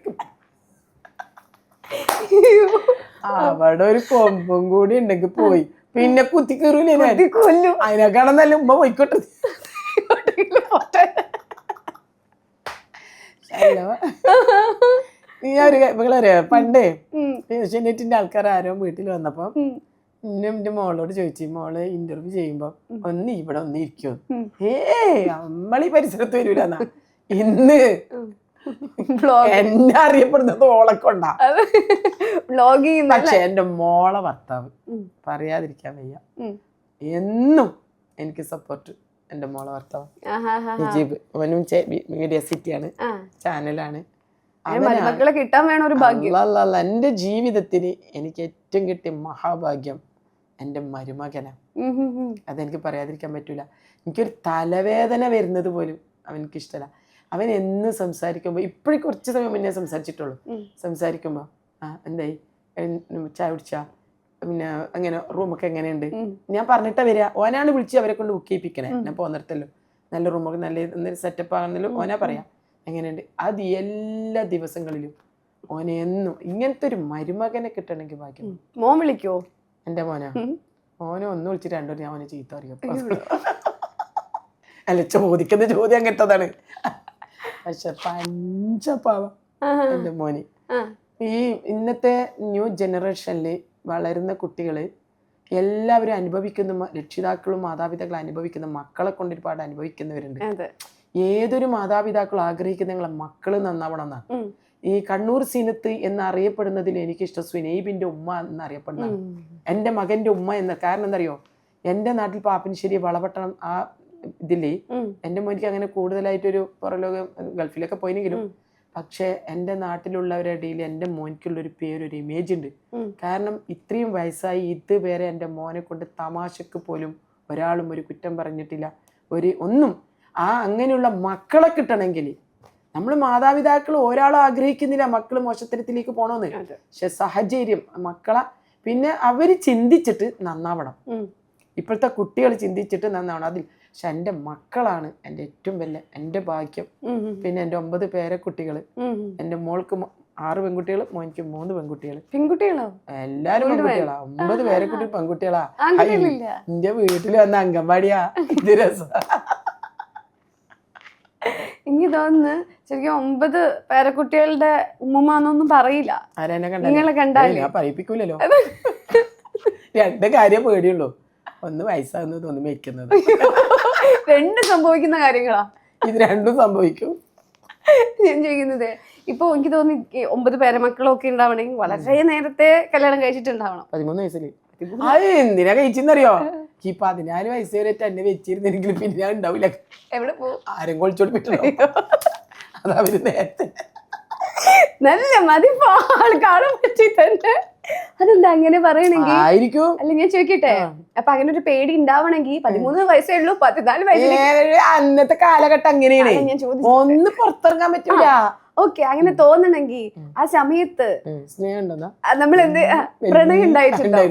അവിടെ ഒരു കൊമ്പും കൂടി ഉണ്ടെങ്കിൽ പോയി പിന്നെ കുത്തി കയറൂലേ, കൊല്ലും. അതിനെക്കാളും നല്ല ഉമ്മ പോയിക്കോട്ടെ. ഇവളറിയാ പണ്ടേ ഏഷ്യാനെറ്റിന്റെ ആൾക്കാർ ആരോ വീട്ടിൽ വന്നപ്പോ എന്റെ മോളോട് ചോദിച്ചു, മോള് ഇന്റർവ്യൂ ചെയ്യുമ്പോ ഒന്ന് ഇവിടെ ഒന്ന് ഇരിക്കോ, നമ്മളീ പരിസരത്ത് വരൂലെന്നാ. ഇന്ന് എന്നെ അറിയപ്പെടുന്നത് ഓളക്കൊണ്ടാ. പക്ഷെ എന്റെ മോളെ ഭർത്താവ് പറയാതിരിക്കാൻ വയ്യ, എന്നും എനിക്ക് സപ്പോർട്ട്. എന്റെ മോളെ ഭർത്താവ് നജീബ്, അവനും മീഡിയ സിറ്റിയാണ്, ചാനലാണ്. എന്റെ ജീവിതത്തിന് എനിക്ക് ഏറ്റവും കിട്ടിയ മഹാഭാഗ്യം എന്റെ മരുമകനാ. അതെനിക്ക് പറയാതിരിക്കാൻ പറ്റൂല. എനിക്കൊരു തലവേദന വരുന്നത് പോലും അവനക്ക് ഇഷ്ടമല്ല. അവൻ എന്ന് സംസാരിക്കുമ്പോ, ഇപ്പോഴും കുറച്ച് സമയം മുന്നേ സംസാരിച്ചിട്ടുള്ളൂ, സംസാരിക്കുമ്പോ എന്തായി ചായ കുടിച്ചാ, പിന്നെ അങ്ങനെ റൂമൊക്കെ എങ്ങനെയുണ്ട് ഞാൻ പറഞ്ഞിട്ടാ വരിക. ഓനാണ് വിളിച്ച് അവരെ കൊണ്ട് ബുക്ക് ചെയ്യിപ്പിക്കണേ. ഞാൻ പോന്നിടത്തല്ലോ നല്ല റൂമൊക്കെ നല്ല സെറ്റപ്പ് ആണെന്നല്ലോ ഓനാ പറയാ എങ്ങനെയുണ്ട്. അത് എല്ലാ ദിവസങ്ങളിലും ഓനെ എന്നും ഇങ്ങനത്തെ ഒരു മരുമകനെ കിട്ടണമെങ്കിൽ ഭാഗ്യം. മോൻ വിളിക്കോ? എന്റെ മോനാ, ഓനെ ഒന്ന് വിളിച്ചിട്ട് രണ്ടോ ഞാൻ ഓനെ ചീത്ത അറിയാം. അല്ല ചോദിക്കുന്ന ചോദ്യം അങ്ങനത്തതാണ്. പക്ഷെ പഞ്ചപാവം എന്റെ മോന്. ഈ ഇന്നത്തെ ന്യൂ ജനറേഷനിൽ വളരുന്ന കുട്ടികള് എല്ലാവരും അനുഭവിക്കുന്ന, രക്ഷിതാക്കളും മാതാപിതാക്കളും അനുഭവിക്കുന്ന, മക്കളെ കൊണ്ട് ഒരുപാട് അനുഭവിക്കുന്നവരുണ്ട്. ഏതൊരു മാതാപിതാക്കളും ആഗ്രഹിക്കുന്ന നിങ്ങളെ മക്കള് നന്നാവണം എന്നാണ്. ഈ കണ്ണൂർ സീനത്ത് എന്നറിയപ്പെടുന്നതിൽ എനിക്കിഷ്ടം സുനൈബിന്റെ ഉമ്മ എന്നറിയപ്പെടുന്ന എന്റെ മകന്റെ ഉമ്മ എന്ന. കാരണം എന്താ അറിയോ, എന്റെ നാട്ടിൽ പാപ്പിനിശ്ശേരി വളപട്ടണം ആ ഇതില് എന്റെ മോനിക്ക് അങ്ങനെ കൂടുതലായിട്ടൊരു പുറലോകം ഗൾഫിലൊക്കെ പോയെങ്കിലും, പക്ഷെ എൻ്റെ നാട്ടിലുള്ളവരുടെ ഇടയിൽ എൻ്റെ മോനിക്കുള്ളൊരു പേരൊരു ഇമേജ് ഉണ്ട്. കാരണം ഇത്രയും വയസ്സായി ഇതുവരെ എൻ്റെ മോനെ കൊണ്ട് തമാശക്ക് പോലും ഒരാളും ഒരു കുറ്റം പറഞ്ഞിട്ടില്ല, ഒന്നും. അങ്ങനെയുള്ള മക്കളെ കിട്ടണമെങ്കിൽ നമ്മൾ മാതാപിതാക്കൾ ഒരാളും ആഗ്രഹിക്കുന്നില്ല മക്കൾ മോശത്തരത്തിലേക്ക് പോകണമെന്ന്. പക്ഷെ സാഹചര്യം മക്കളെ പിന്നെ അവര് ചിന്തിച്ചിട്ട് നന്നാവണം. ഇപ്പോഴത്തെ കുട്ടികൾ ചിന്തിച്ചിട്ട് നന്നാവണം. അതിൽ പക്ഷെ എൻ്റെ മക്കളാണ് എൻ്റെ ഏറ്റവും വലിയ എൻ്റെ ഭാഗ്യം. പിന്നെ എൻ്റെ 9 പേരക്കുട്ടികള്, എൻ്റെ മോൾക്ക് 6 പെൺകുട്ടികൾ, മോനിക്ക് 3 പെൺകുട്ടികൾ. പെൺകുട്ടികളോ? എല്ലാരും പെൺകുട്ടികളാ. 9 പേരക്കുട്ടി പെൺകുട്ടികളാ. എന്റെ വീട്ടിൽ വന്ന അംഗൻവാടിയാ. ഇത് രസം. എനിക്ക് തോന്നുന്നു ശരിക്കും 9 പേരക്കുട്ടികളുടെ ഉമ്മമാന്നൊന്നും പറയില്ല. നിങ്ങളെ കണ്ടാലേ പറയിപ്പിക്കൂലല്ലോ. 2 കാര്യം പേടിയുള്ളൂ, ഒന്ന് വയസ്സാകുന്നത്, ഒന്ന് മേക്കുന്നത്. 2 സംഭവിക്കുന്ന കാര്യങ്ങളാ ഇത്. 2 സംഭവിക്കും. ഞാൻ ചോദിക്കുന്നത് ഇപ്പൊ എനിക്ക് തോന്നി 9 പേരമക്കളൊക്കെ ഉണ്ടാവണമെങ്കിൽ വളരെ നേരത്തെ കല്യാണം കഴിച്ചിട്ടുണ്ടാവണം. 13 വയസ്സില്. അത് എന്തിനാ കഴിച്ചെന്നറിയോ, ഈ 14 വയസ്സ് വരെ എന്നെ വെച്ചിരുന്നെങ്കിൽ പിന്നെ ഞാൻ ഉണ്ടാവില്ല. എവിടെ പോകും? ആരും കൊളിച്ചോട് പറ്റില്ല. അത് അവര് നേരത്തെ നല്ല മതിപ്പാൾ കാണാൻ പറ്റി തന്നെ. അതെന്താ അങ്ങനെ പറയണെങ്കിൽ? അല്ല ഞാൻ ചോദിക്കട്ടെ, അപ്പൊ അങ്ങനെ ഒരു പേടി ഉണ്ടാവണമെങ്കിൽ 13 വയസ്സേ ഉള്ളൂ, 14 വയസ്സ് അന്നത്തെ കാലഘട്ടം അങ്ങനെയാണ്. ഞാൻ ചോദിച്ചു, ഒന്ന് പുറത്തിറങ്ങാൻ പറ്റൂല. ഓക്കെ, അങ്ങനെ തോന്നണമെങ്കിൽ ആ സമയത്ത് നമ്മൾ എന്ത് പ്രണയം ഉണ്ടായിട്ടുണ്ടോ?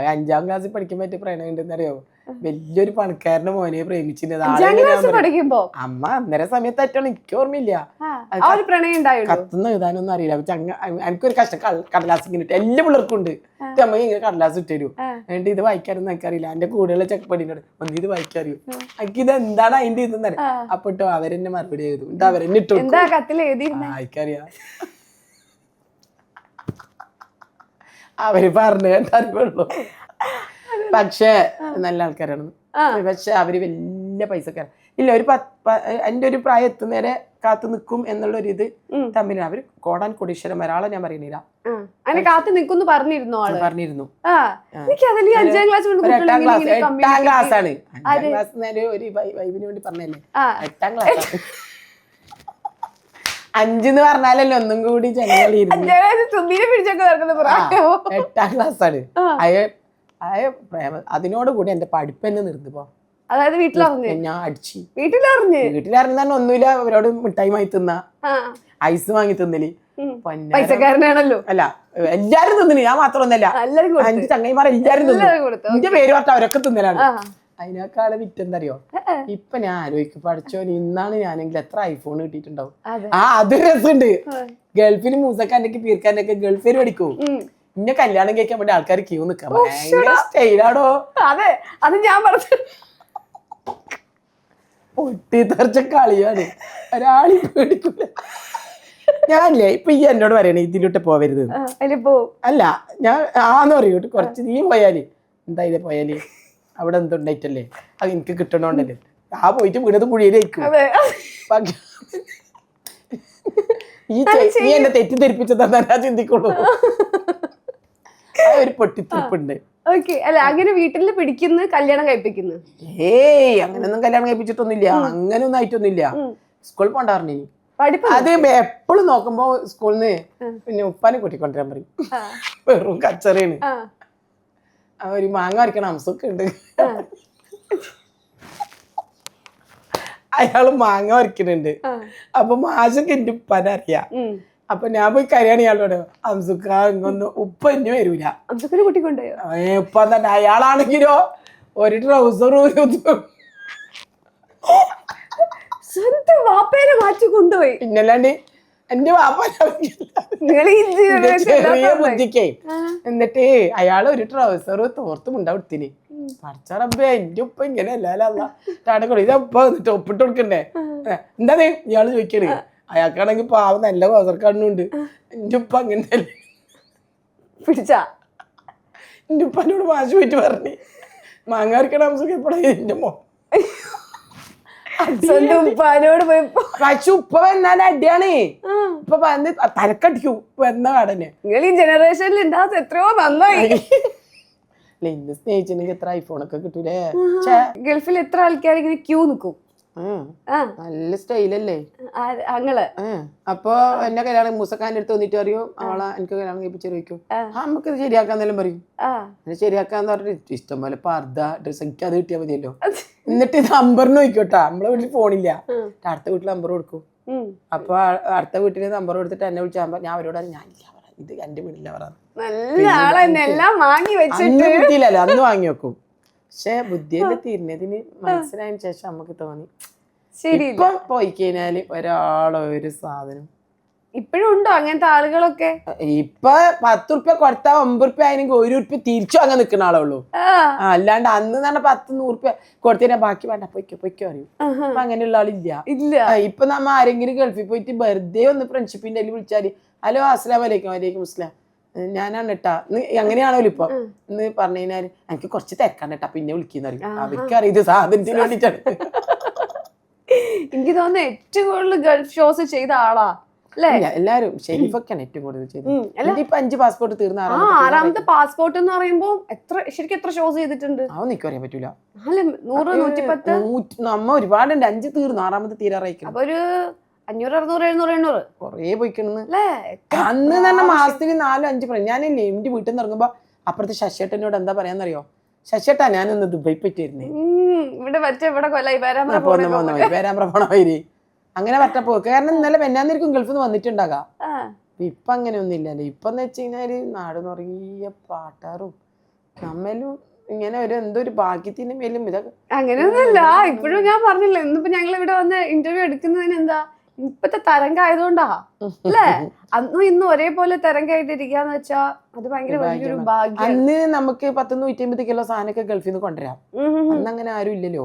5ാം ക്ലാസ്സിൽ പഠിക്കാൻ പറ്റിയ പ്രണയം ഉണ്ടെന്ന് അറിയാവോ? വലിയൊരു പണക്കാരന്റെ മോനെ പ്രേമിച്ചിരുന്നത്. 5ാം ക്ലാസ് പഠിക്കുമ്പോ അമ്മ അന്നേരം സമയത്തായിട്ടാണ് എനിക്ക് ഓർമ്മയില്ല. ആ ഒരു പ്രണയം ഉണ്ടായുള്ളൂ. കത്തുന്ന എഴുതാനൊന്നും അറിയില്ല. എനിക്കൊരു കഷ്ടം കടലാസ് ഇങ്ങനെ ഇട്ട് എല്ലാ പിള്ളേർക്കും ഉണ്ട്. അമ്മ ഇങ്ങനെ കടലാസ് ഇട്ടു. എന്നിട്ട് ഇത് വായിക്കാനൊന്നും എനിക്കറിയില്ല. എന്റെ കൂടെയുള്ള ചെക്കപ്പടിനോട് ഒന്ന് ഇത് വായിക്കാറിയോ, എനിക്ക് ഇത് എന്താണ് അതിന്റെ ഇതെന്ന് അറിയാം. അപ്പൊ ഇട്ടോ അവരെന്നെ മറുപടി എഴുതും. എന്നിട്ട് അവരെന്നെ ഇട്ടു വായിക്കറിയാ. അവര് പറഞ്ഞു കേട്ടറിയുള്ളൂ. പക്ഷെ നല്ല ആൾക്കാരാണ്. പക്ഷെ അവര് വലിയ പൈസക്കാരാണ്. ഇല്ല, ഒരു എന്റെ ഒരു പ്രായം എത്തുന്നേരെ കാത്തു നിൽക്കും എന്നുള്ളൊരു ഇത് തമ്മിൽ അവര് കോടാൻ കൊടീശ്വരം ഒരാളെ ഞാൻ പറയുന്നില്ല. കാത്തു നിൽക്കുന്നു പറഞ്ഞിരുന്നു. എട്ടാം ക്ലാസ് ആണ്. 5ാം ക്ലാസ് ഒരു വൈബിന് വേണ്ടി പറഞ്ഞല്ലേ. 8ാം ക്ലാസ് 5 എന്ന് പറഞ്ഞാലല്ലേ ഒന്നും കൂടി ജനങ്ങളിരുന്നു. 8ാം ക്ലാസ് ആണ്. അതിനോട് കൂടി എന്റെ പഠിപ്പ് തന്നെ നിർത്തുപോ. അതായത് വീട്ടിലറിഞ്ഞു ഞാൻ അടിച്ചു. വീട്ടിലറിഞ്ഞു ഒന്നുമില്ല. അവരോട് മിഠായി വാങ്ങി തിന്ന, ഐസ് വാങ്ങി തിന്നല്. പൈസക്കാരനാണല്ലോ. അല്ല, എല്ലാരും തിന്നിന്, ഞാൻ മാത്രമൊന്നല്ല. 5 ചങ്ങൈമാർ എല്ലാരും തിന്നു. എന്റെ പേര് പറഞ്ഞ അവരൊക്കെ തിന്നലാണ്. അതിനേക്കാള് വിറ്റെന്തറിയോ, ഇപ്പൊ ഞാൻ ആലോചിക്കും, പഠിച്ചോ ഇന്നാണ് ഞാനെങ്കിൽ എത്ര ഐഫോൺ കിട്ടിയിട്ടുണ്ടാവും. അത് രസമുണ്ട്. ഗൾഫിൽ മൂസക്കാരനൊക്കെ പീർക്കാരനൊക്കെ ഗൾഫിൽ പഠിക്കൂ. ഇന്നെ കല്യാണം കഴിക്കാൻ വേണ്ടി ആൾക്കാർ ക്യൂ നിക്കാം. ഭയങ്കര സ്റ്റൈലാടോ. അതെ, അത് ഞാൻ പറഞ്ഞു. പൊട്ടിത്തെറിച്ച കളിയാണ്. ഒരാളി പേടിക്കൂല. ഞാനല്ലേ ഇപ്പൊ ഈ എന്നോട് പറയണേ ഇതിലോട്ട് പോവരുത്. അല്ല, ഞാൻ ആന്ന് പറയൂ. കുറച്ച് നീ പോയാല് എന്തായാലും പോയാല് അവിടെ എന്തുണ്ടായിട്ടല്ലേ അത് എനിക്ക് കിട്ടണോണ്ടല്ലേ. പോയിട്ട് വീണത് കുഴിയിലേക്കും. നീ എന്നെ തെറ്റിദ്ധരിപ്പിച്ചതാ ചിന്തിക്കുള്ളൂ. ഒരു പൊട്ടിത്തെറിപ്പുണ്ട്. അങ്ങനെ വീട്ടില് പിടിക്കുന്നു, കല്യാണം കഴിപ്പിക്കുന്നു. അങ്ങനൊന്നും കല്യാണം കഴിപ്പിച്ചിട്ടൊന്നുമില്ല. അങ്ങനൊന്നും ആയിട്ടൊന്നുമില്ല. സ്കൂളിൽ പോണ്ടാറിനി. അത് എപ്പോഴും നോക്കുമ്പോ സ്കൂളിൽ നിന്ന് പിന്നെ ഉപ്പാനെ കൂട്ടിക്കൊണ്ടുവരാൻ പറയും. വെറും കച്ചറയാണ്. ഒരു മാങ്ങ വരയ്ക്കണ അംസൊക്കെ ഉണ്ട്. അയാള് മാങ്ങ വരയ്ക്കുന്നുണ്ട്. അപ്പൊ മാഷൊക്കെ എന്റെ ഉപ്പാനെ അറിയാം. അപ്പൊ ഞാൻ പോയി കരയാണ് ഇയാളോട്, അംസുക്ക ഇങ്ങൊന്നും ഉപ്പ എന്നെ വരൂല. ഉപ്പ തന്നെ. അയാളാണെങ്കിലോ ഒരു ട്രൗസർ കൊണ്ടുപോയി. പിന്നല്ലാണ്ട് എന്റെ വാപ്പ ചെറിയ ബുദ്ധിക്കേ. എന്നിട്ട് അയാള് ഒരു ട്രൗസർ തോർത്തും ഉണ്ടാവുത്തിന്. പറിച്ചറബേ എന്റെ ഉപ്പ ഇങ്ങനെ അല്ലാതെ ഇതപ്പ വന്നിട്ട് ഒപ്പിട്ട് കൊടുക്കണ്ടേ. എന്താ ഇയാള് ചോദിക്കണേ. അയാൾക്കാണെങ്കിൽ പാവം നല്ല ട്രൗസർക്കാരനുണ്ട്. എന്റെ ഉപ്പ അങ്ങനെ പിടിച്ചാ. എന്റെ ഉപ്പാനോട് വാശി പോയിട്ട് പറഞ്ഞു, മാങ്ങ വരയ്ക്കണ അംസൊക്കെ എപ്പോഴാ എന്റെ മോ ഉപ്പാനോട് പോയി. പക്ഷെ ഉപ്പ വന്നാലും അടിയാണ്. ഇപ്പൊ വന്ന് തലക്കടിക്കൂ വന്ന കാടന്നെ. നിങ്ങൾ ഈ ജനറേഷനിൽ ഉണ്ടാകാത്ത എത്രയോ നന്നായി. ഇന്ന് സ്നേഹിച്ചിട്ടുണ്ടെങ്കിൽ എത്ര ഐഫോണൊക്കെ കിട്ടൂലേ. ഗൾഫിൽ എത്ര ആൾക്കാർ ഇങ്ങനെ ക്യൂ നിക്കും. നല്ല സ്റ്റൈലല്ലേ അങ്ങള്. അപ്പൊ എന്നെ കല്യാണം മൂസക്കാന്റെ അടുത്ത് വന്നിട്ട് അറിയും, അവളെ എനിക്ക് കല്യാണം കഴിപ്പിച്ചു ചോദിക്കും. നമുക്ക് ഇത് ശരിയാക്കാന്നെല്ലാം പറയും. ശരിയാക്കാന്ന് പറഞ്ഞിട്ട് ഇഷ്ടം പോലെ പർദ്ദ ഡ്രസ് എനിക്ക് അത് കിട്ടിയാൽ മതിയല്ലോ. എന്നിട്ട് ഇത് നമ്പറിന് നോക്കിക്കോട്ടാ. നമ്മളെ വീട്ടിൽ ഫോണില്ല. അടുത്ത വീട്ടിൽ നമ്പർ കൊടുക്കും. അപ്പൊ അടുത്ത വീട്ടില് നമ്പർ കൊടുത്തിട്ട് എന്നെ വിളിച്ചാൽ ഞാൻ അവരോട് ഞാനില്ല, ഇത് എന്റെ വീട്ടില ബുദ്ധിയില്ലല്ലോ. അന്ന് വാങ്ങി വെക്കും. പക്ഷെ ബുദ്ധിയില് തീരുന്നതിന് മനസ്സിലായതിനു ശേഷം നമുക്ക് തോന്നി ഇപ്പൊ പോയി കഴിഞ്ഞാല് ഒരാളോ ഒരു സാധനം. ഇപ്പഴും ഉണ്ടോ അങ്ങനത്തെ ആളുകളൊക്കെ? ഇപ്പൊ 10 ഉറുപ്പ്യ കൊടുത്താ 9 ഉറുപ്പ്യ ആയെങ്കിൽ 1 ഉറുപ്പ്യ തിരിച്ചു അങ്ങനെ നിൽക്കുന്ന ആളുള്ളൂ. അല്ലാണ്ട് അന്ന് തന്നെ 10-100 ഉറുപ്പ്യ കൊടുത്തതിനാ ബാക്കി വേണ്ട പൊയ്ക്കോ അറിയും. അപ്പൊ അങ്ങനെയുള്ള ആളില്ല. ഇപ്പൊ നമ്മ ആരെങ്കിലും ഗൾഫിൽ പോയിട്ട് വെറുതെ ഒന്ന് ഫ്രണ്ട്ഷിപ്പിന്റെ അതിൽ വിളിച്ചാല് ഹലോ അസ്സലാമു അലൈക്കും. വലൈക്കും അസ്സലാം, ഞാനാണ് കേട്ടാ. അങ്ങനെയാണല്ലോ ഇപ്പൊ. എന്ന് പറഞ്ഞു കഴിഞ്ഞാല് എനിക്ക് കുറച്ച് തിരക്കാണ് കേട്ടാ, പിന്നെ വിളിക്കുന്ന അറിയും. അവർക്കറിയാം ഇത് സാധനത്തിന് വേണ്ടിട്ടാണ്. എനിക്ക് തോന്നുന്നു ഏറ്റവും കൂടുതൽ ഗൾഫ് ഷോസ് ചെയ്ത ആളാ അല്ലേ? എല്ലാരും ഷെരീഫൊക്കെയാണ് ഏറ്റവും കൂടുതൽ ചെയ്തത്. ഇപ്പൊ 5 പാസ്പോർട്ട് തീർന്ന 6ാമത്തെ പാസ്പോർട്ട് എന്ന് പറയുമ്പോ ശരിക്കും എത്ര ഷോസ് ചെയ്തിട്ടുണ്ട്? അതൊന്നും എനിക്ക് അറിയാൻ പറ്റൂല. 100, 110 നമ്മ ഒരുപാടുണ്ട്. 5 തീർന്നു, 6ാമത്തെ തീരാറായിക്കണം. അപ്പൊ ഒരു 500, 600, 700, 800 കൊറേ പോയിക്കണെന്ന്. അന്ന് തന്നെ മാസത്തിന് 4-5 പറയും. ഞാനില്ലേ എന്റെ വീട്ടിൽ നിന്ന് ഇറങ്ങുമ്പോ അപ്പുറത്തെ ശശിയേട്ടനോട് എന്താ പറയാന്നറിയോ, ശശിയേട്ടാ ഞാനൊന്ന് ദുബായി പറ്റിയിരുന്നേ, പേരാമ്പ്ര പോണ വരി അങ്ങനെ പറ്റപ്പോ. കാരണം ഇന്നലെ വെന്നാന്നിരിക്കും ഗൾഫിൽ നിന്ന് വന്നിട്ടുണ്ടാകാം. ഇപ്പൊ അങ്ങനെ ഒന്നും ഇല്ലല്ലോ. ഇപ്പൊ എന്ന് വെച്ച് കഴിഞ്ഞാല് നാട് നിറയെ പാട്ടാറും നമ്മളും ഇങ്ങനെ എന്തോ ഒരു ഭാഗ്യത്തിന് മേലും ഇതൊക്കെ അങ്ങനെയൊന്നുമില്ല. ഇപ്പോഴും ഞാൻ പറഞ്ഞില്ല, ഇന്നിപ്പോ ഞങ്ങൾ ഇവിടെ വന്ന് ഇന്റർവ്യൂ എടുക്കുന്നതിന് എന്താ ഇപ്പത്തെ തരംഗായതുകൊണ്ടാ അല്ലേ? അന്നും ഇന്നും ഒരേപോലെ തരംഗായിട്ടിരിക്കാന്ന് വെച്ചാ അത് ഭയങ്കര വലിയൊരു ഭാഗ്യം. അന്ന് നമുക്ക് 150 കിലോ സാധനമൊക്കെ ഗൾഫിൽ നിന്ന് കൊണ്ടുവരാം. അന്ന് അങ്ങനെ ആരും ഇല്ലല്ലോ.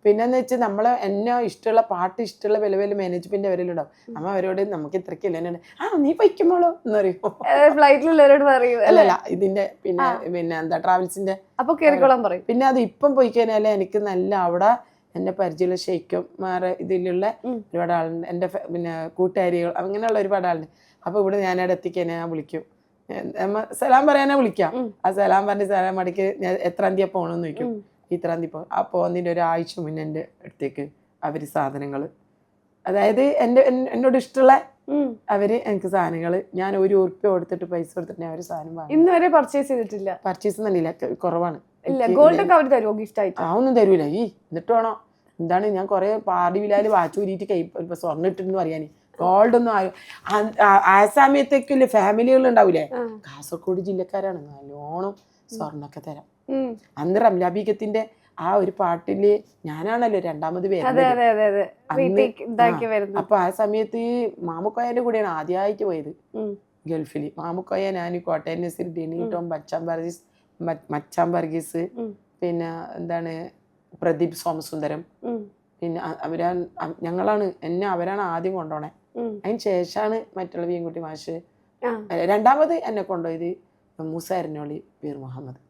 പിന്നെന്ന് വെച്ചാൽ നമ്മളെ എന്നെ ഇഷ്ടമുള്ള പാട്ട് ഇഷ്ടമുള്ള വില മാനേജ്മെന്റ് അവരിലുണ്ടാവും. അമ്മ അവരോട് നമുക്ക് ഇത്രക്കില്ല നീ പൊയ്ക്കുമ്പോളോ എന്ന് പറയും. ഫ്ലൈറ്റിലുള്ളവരോട് പറയും അല്ലല്ല ഇതിന്റെ പിന്നെ എന്താ ട്രാവൽസിന്റെ അപ്പൊ കേറിക്കോളാൻ പറയും. പിന്നെ അത് ഇപ്പം പോയി കഴിഞ്ഞാല് എനിക്ക് നല്ല അവിടെ എന്നെ പരിചയമുള്ള ഷെയ്ക്കുമാരെ ഇതിലുള്ള ഒരുപാട് ആളുണ്ട്, എൻ്റെ പിന്നെ കൂട്ടുകാരികൾ അങ്ങനെയുള്ള ഒരുപാട് ആളുണ്ട്. അപ്പൊ ഇവിടെ ഞാനവിടെ എത്തിക്കഴിഞ്ഞാൽ ഞാൻ വിളിക്കും, സലാം പറയാനാ വിളിക്കാം. ആ സലാം പറഞ്ഞ് സലാം മടക്കി ഞാൻ എത്രാം തീയതി പോകണമെന്ന് ചോദിക്കും. ഇത്രാം തീയതി പോകും. ആ പോകുന്നതിൻ്റെ ഒരാഴ്ച മുന്നേ എൻ്റെ അടുത്തേക്ക് അവര് സാധനങ്ങൾ, അതായത് എന്നോട് ഇഷ്ടമുള്ള അവര് എനിക്ക് സാധനങ്ങൾ, ഞാൻ ₹1 കൊടുത്തിട്ട് പൈസ കൊടുത്തിട്ട് അവര് സാധനം വാങ്ങി. ഇന്ന് വരെ പർച്ചേസ് ചെയ്തിട്ടില്ല. പർച്ചേസ് ഒന്നുമില്ല, കുറവാണ്. ഗോൾഡ് ഒക്കെ അവര് തരുമോ ഗിഫ്റ്റ് ആയിട്ട്? ഒന്നും തരൂല. എന്നിട്ട് വേണോ എന്താണ് ഞാൻ കുറെ പാടി വിലാല് വാച്ച് ഊരിയിട്ട് ഇപ്പൊ സ്വർണ്ണം ഇട്ടിട്ടെന്ന് പറയാന്. ഗോൾഡ് ഒന്നും ആ സമയത്തേക്കില്ലേ ഫാമിലികൾ ഉണ്ടാവൂലേ, കാസർഗോഡ് ജില്ലക്കാരാണ്, നല്ലോണം സ്വർണ്ണൊക്കെ തരാം. അന്ന് റംലാബീഗത്തിന്റെ ആ ഒരു പാട്ടില് ഞാനാണല്ലോ 2ാമത് വരുന്നത്. അപ്പൊ ആ സമയത്ത് മാമുക്കോയന്റെ കൂടെയാണ് ആദ്യമായിട്ട് പോയത് ഗൾഫില്. മാമുക്കോയ, ഞാൻ, കോട്ടയം നസീർ, ഡെനി ടോം, മച്ചാൻ വർഗീസ്, പിന്നെ എന്താണ് പ്രദീപ് സോമസുന്ദരം, പിന്നെ ഞങ്ങളാണ് അവരാണ് ആദ്യം കൊണ്ടുപോണേ. അതിന് ശേഷമാണ് മറ്റുള്ള വീൻകുട്ടി മാഷ്. 2ാമത് എന്നെ കൊണ്ടുപോയത് മൂസ എരഞ്ഞോളി, പീർ മുഹമ്മദ്.